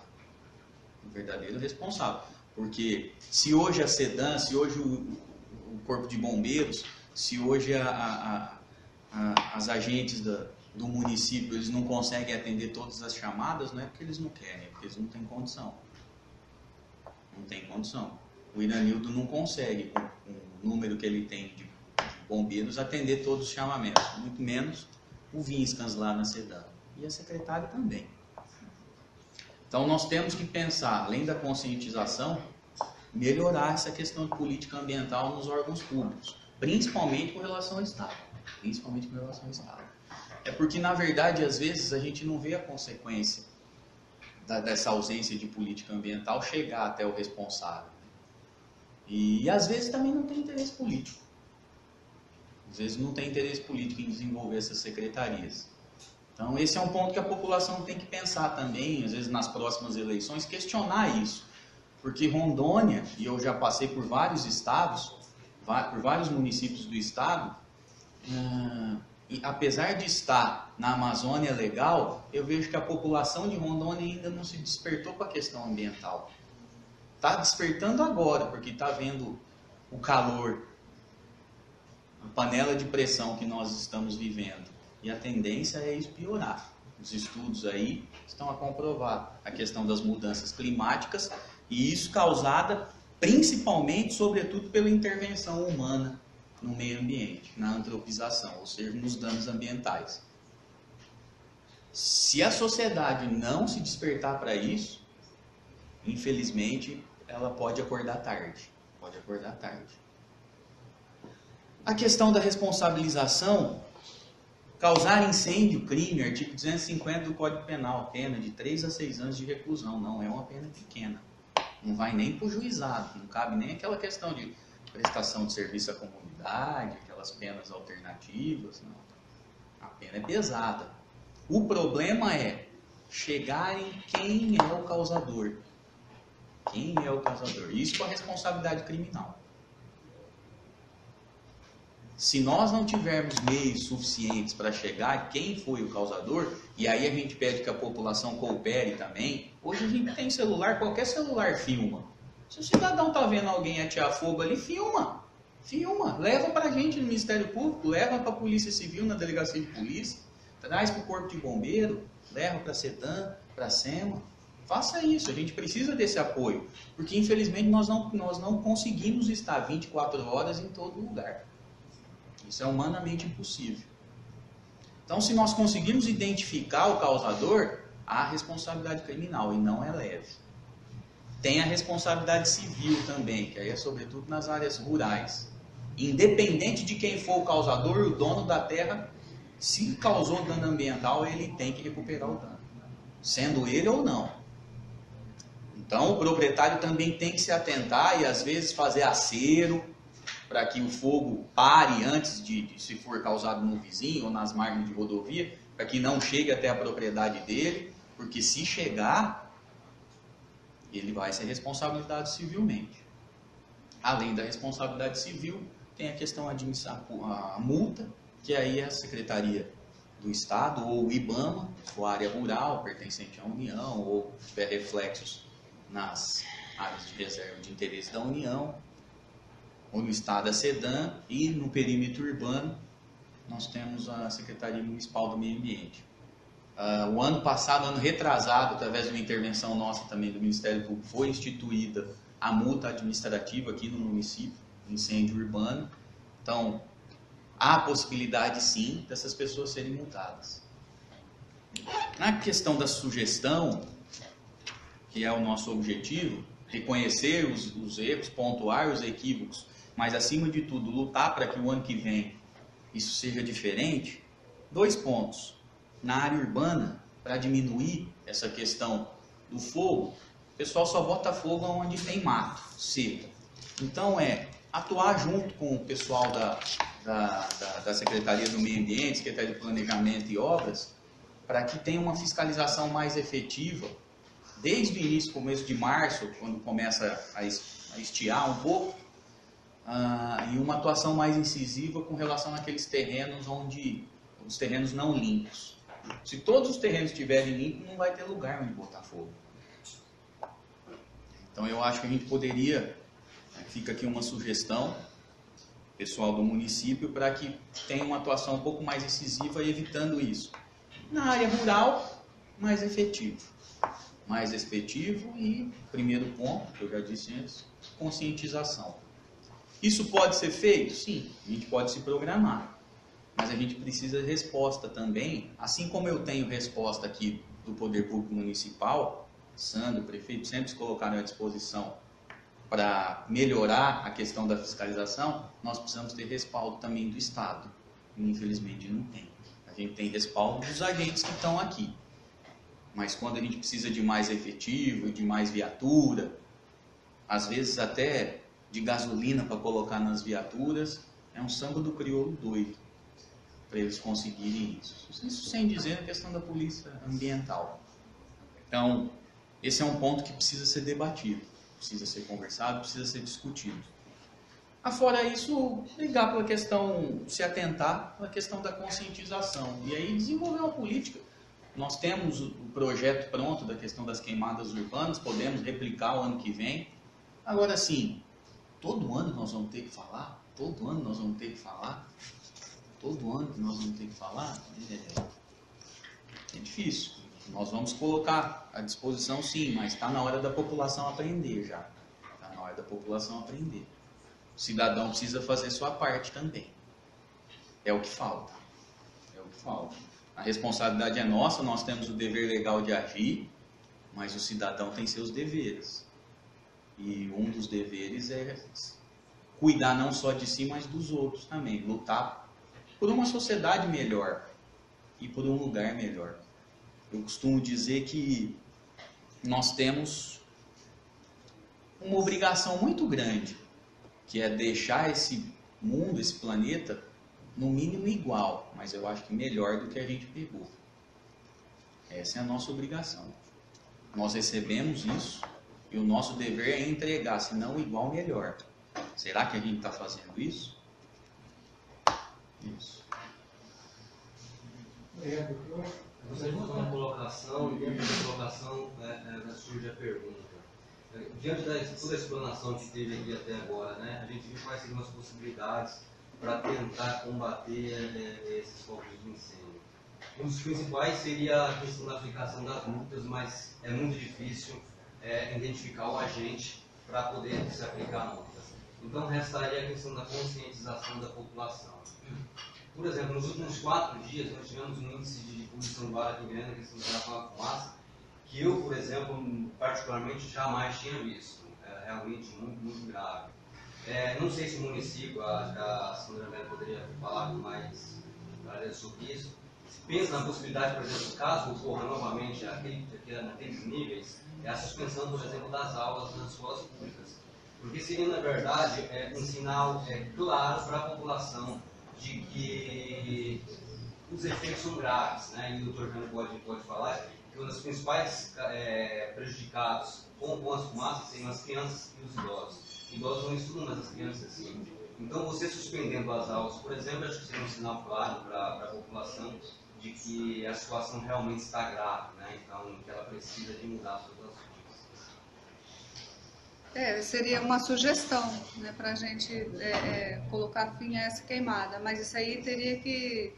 Porque se hoje a SEDAM, se hoje o Corpo de Bombeiros, se hoje as agentes do município eles não conseguem atender todas as chamadas, não é porque eles não querem, é porque eles não têm condição. O Iranildo não consegue, com o número que ele tem de bombeiros, atender todos os chamamentos, muito menos o Vinscans lá na SEDAM. E a secretária também. Então nós temos que pensar, além da conscientização, melhorar essa questão de política ambiental nos órgãos públicos, principalmente com relação ao Estado. É porque, na verdade, às vezes a gente não vê a consequência dessa ausência de política ambiental chegar até o responsável. E às vezes também não tem interesse político. Às vezes não tem interesse político em desenvolver essas secretarias. Então esse é um ponto que a população tem que pensar também, às vezes nas próximas eleições, questionar isso. Porque Rondônia, e eu já passei por vários estados, por vários municípios do estado, e apesar de estar na Amazônia legal, eu vejo que a população de Rondônia ainda não se despertou para a questão ambiental. Está despertando agora, porque está vendo o calor, a panela de pressão que nós estamos vivendo. E a tendência é isso piorar. Os estudos aí estão a comprovar a questão das mudanças climáticas e isso causada principalmente, sobretudo, pela intervenção humana no meio ambiente, na antropização, ou seja, nos danos ambientais. Se a sociedade não se despertar para isso, infelizmente, ela pode acordar tarde. A questão da responsabilização, causar incêndio, crime, artigo 250 do Código Penal, pena de 3 a 6 anos de reclusão, não é uma pena pequena. Não vai nem para o juizado, não cabe nem aquela questão de prestação de serviço à comunidade, aquelas penas alternativas, não. A pena é pesada. O problema é chegar em quem é o causador. Isso com a responsabilidade criminal. Se nós não tivermos meios suficientes para chegar quem foi o causador, e aí a gente pede que a população coopere também, hoje a gente tem celular, qualquer celular filma. Se o cidadão está vendo alguém atear fogo ali, filma, leva para a gente no Ministério Público, leva para a Polícia Civil, na Delegacia de Polícia, traz para o Corpo de Bombeiro, leva para a SEDAM, para a SEMA, faça isso, a gente precisa desse apoio, porque infelizmente nós não conseguimos estar 24 horas em todo lugar. Isso é humanamente impossível. Então, se nós conseguirmos identificar o causador, há responsabilidade criminal, e não é leve. Tem a responsabilidade civil também, que aí é sobretudo nas áreas rurais. Independente de quem for o causador, o dono da terra, se causou dano ambiental, ele tem que recuperar o dano, sendo ele ou não. Então, o proprietário também tem que se atentar e, às vezes, fazer acero para que o fogo pare antes de se for causado no vizinho ou nas margens de rodovia, para que não chegue até a propriedade dele, porque se chegar, ele vai ser responsabilizado civilmente. Além da responsabilidade civil, tem a questão administrativa, a multa, que aí é a Secretaria do Estado ou o IBAMA, ou a área rural pertencente à União, ou tiver reflexos nas áreas de reserva de interesse da União, ou no Estado a SEDAM, e no perímetro urbano nós temos a Secretaria Municipal do Meio Ambiente. O ano passado, ano retrasado, através de uma intervenção nossa também do Ministério Público, foi instituída a multa administrativa aqui no município, incêndio urbano. Então, há a possibilidade sim dessas pessoas serem multadas. Na questão da sugestão, que é o nosso objetivo, reconhecer os erros, pontuar os equívocos, mas acima de tudo lutar para que o ano que vem isso seja diferente, 2 pontos. Na área urbana, para diminuir essa questão do fogo, o pessoal só bota fogo onde tem mato, seca. Então atuar junto com o pessoal da Secretaria do Meio Ambiente, Secretaria de Planejamento e Obras, para que tenha uma fiscalização mais efetiva, desde o início, começo de março, quando começa a estiar um pouco, e uma atuação mais incisiva com relação àqueles terrenos onde os terrenos não limpos. Se todos os terrenos estiverem limpos, não vai ter lugar onde botar fogo. Então eu acho que a gente poderia, fica aqui uma sugestão, pessoal do município, para que tenha uma atuação um pouco mais incisiva, evitando isso. Na área rural, mais efetivo. Mais efetivo e, primeiro ponto, que eu já disse antes, conscientização. Isso pode ser feito? Sim, a gente pode se programar. Mas a gente precisa de resposta também, assim como eu tenho resposta aqui do Poder Público Municipal, Sandro, o prefeito, sempre se colocaram à disposição para melhorar a questão da fiscalização, nós precisamos ter respaldo também do Estado. E, infelizmente não tem. A gente tem respaldo dos agentes que estão aqui. Mas quando a gente precisa de mais efetivo, de mais viatura, às vezes até de gasolina para colocar nas viaturas, é um samba do crioulo doido para eles conseguirem isso. Isso sem dizer a questão da polícia ambiental. Então, esse é um ponto que precisa ser debatido, precisa ser conversado, precisa ser discutido. Afora isso, ligar para a questão, se atentar para a questão da conscientização e aí desenvolver uma política. Nós temos o projeto pronto da questão das queimadas urbanas, podemos replicar o ano que vem. Agora sim, todo ano nós vamos ter que falar? Todo ano nós vamos ter que falar? Todo ano que nós vamos ter que falar? É difícil. Nós vamos colocar à disposição sim, mas está na hora da população aprender já. Está na hora da população aprender. O cidadão precisa fazer sua parte também. É o que falta. É o que falta. A responsabilidade é nossa, nós temos o dever legal de agir, mas o cidadão tem seus deveres. E um dos deveres é cuidar não só de si, mas dos outros também. Lutar por uma sociedade melhor e por um lugar melhor. Eu costumo dizer que nós temos uma obrigação muito grande, que é deixar esse mundo, esse planeta, no mínimo igual, mas eu acho que melhor do que a gente pegou. Essa é a nossa obrigação. Nós recebemos isso e o nosso dever é entregar, se não igual, melhor. Será que a gente está fazendo isso? Isso. Você fez uma colocação e a colocação surge a pergunta. Diante da toda a explanação que teve aqui até agora, né, a gente viu quais seriam as possibilidades para tentar combater esses focos de incêndio. Um dos principais seria a questão da aplicação das multas, mas é muito difícil identificar o agente para poder se aplicar multas. Então, restaria a questão da conscientização da população. Por exemplo, nos últimos 4 dias, nós tivemos um índice de poluição do ar aqui em Goiânia, questão da fumaça, que eu, por exemplo, particularmente, jamais tinha visto. É realmente muito, muito grave. Não sei se o município, a Sandra Mello poderia falar mais sobre isso. Se pensa na possibilidade, por exemplo, caso ocorra novamente naqueles níveis, a suspensão, por exemplo, das aulas nas escolas públicas. Porque seria, na verdade, um sinal claro para a população de que os efeitos são graves, né? E o Dr. Jânio pode falar que um dos principais prejudicados com as fumaças seriam as crianças e os idosos. Idosos não estudam, mas as crianças sim. Então, você suspendendo as aulas, por exemplo, acho que seria um sinal claro para a população de que a situação realmente está grave, né? Então, que ela precisa de mudar suas ações. Seria uma sugestão, né, para a gente colocar fim a essa queimada, mas isso aí teria que,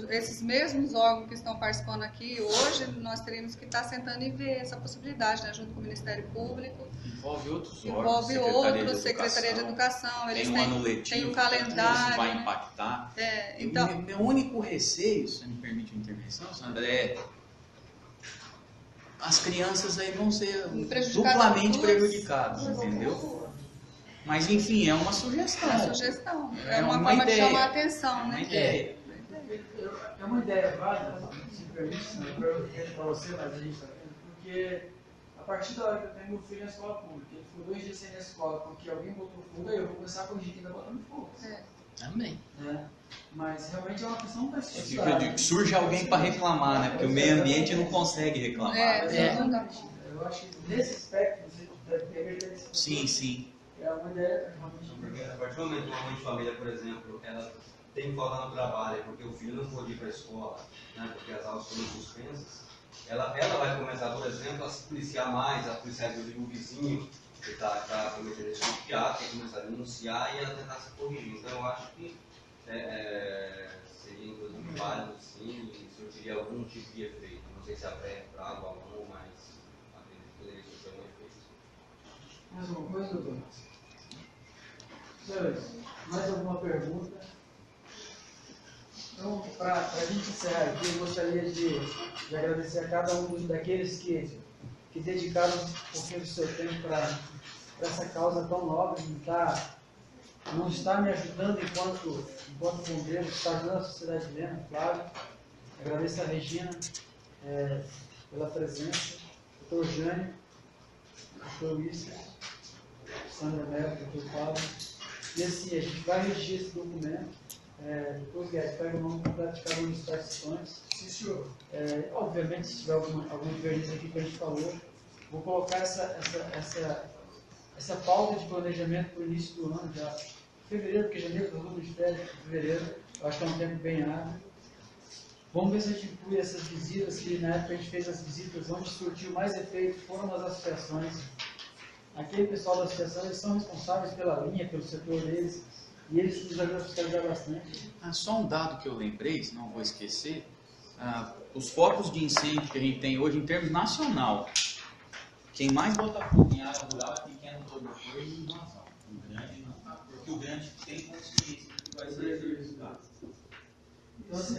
esses mesmos órgãos que estão participando aqui, hoje nós teríamos que estar sentando e ver essa possibilidade, né, junto com o Ministério Público. Envolve outros Envolve órgãos, outros, Secretaria de Educação, eles tem um ano letivo, têm um calendário. Isso vai impactar. Então, Meu único receio, se me permite uma intervenção, Sandra, as crianças aí vão ser duplamente prejudicadas, entendeu? Mas, enfim, é uma sugestão. É uma forma de chamar a atenção, né? É uma ideia válida, se me permite, eu pergunto para você, mas a gente está vendo, porque a partir da hora que eu tenho meu filho na escola pública, ele ficou 2 dias sem ir na escola porque alguém botou fogo, aí eu vou começar a corrigir quem está botando fogo. Também. Mas realmente é uma questão para se Eu digo que surge alguém para reclamar, né? Porque o meio ambiente não consegue reclamar. Eu acho que nesse aspecto você deveria ter. Sim. É uma ideia realmente. Porque a partir do momento que uma mãe de família, por exemplo, ela tem que faltar no trabalho porque o filho não pôde ir para a escola, né, porque as aulas foram suspensas, ela vai começar, por exemplo, a se policiar mais, a policiar o vizinho que está cometendo esse tipo de ato, tem que começar a denunciar e ela tentar se corrigir. Então eu acho que seria inclusive válido sim e surgiria algum tipo de efeito. Não sei se a pré é prazo ou não, mas acredito que poderia surgir um efeito. Mais alguma coisa, doutor? Senhores, mais alguma pergunta? Então, para a gente encerrar aqui, eu gostaria de agradecer a cada um daqueles que dedicaram um pouquinho do seu tempo para essa causa tão nobre, não está me ajudando enquanto bombeiro, está ajudando a sociedade plena, Flávio. Agradeço a Regina pela presença, doutor Jânio, doutor Luís, Sandra Mello, doutor Paulo. E assim, a gente vai redigir esse documento. Depois, Guedes, pega o nome completo de cada um dos participantes. Sim, senhor. Obviamente, se tiver algum divergência aqui que a gente falou, vou colocar essa pauta de planejamento para o início do ano, já fevereiro, porque janeiro nós vamos de férias, fevereiro, eu acho que é um tempo bem hábil. Vamos ver se a gente inclui essas visitas, que na época a gente fez as visitas, onde surtiu mais efeito foram nas associações. Aquele pessoal da associação, eles são responsáveis pela linha, pelo setor deles, e eles nos ajudam a fiscalizar bastante. Só um dado que eu lembrei, senão vou esquecer, os focos de incêndio que a gente tem hoje em termos nacional, quem mais bota fogo em área rural é pequeno produtor e invasão. O grande não, porque o grande tem consciência que vai ser executado. Então, assim,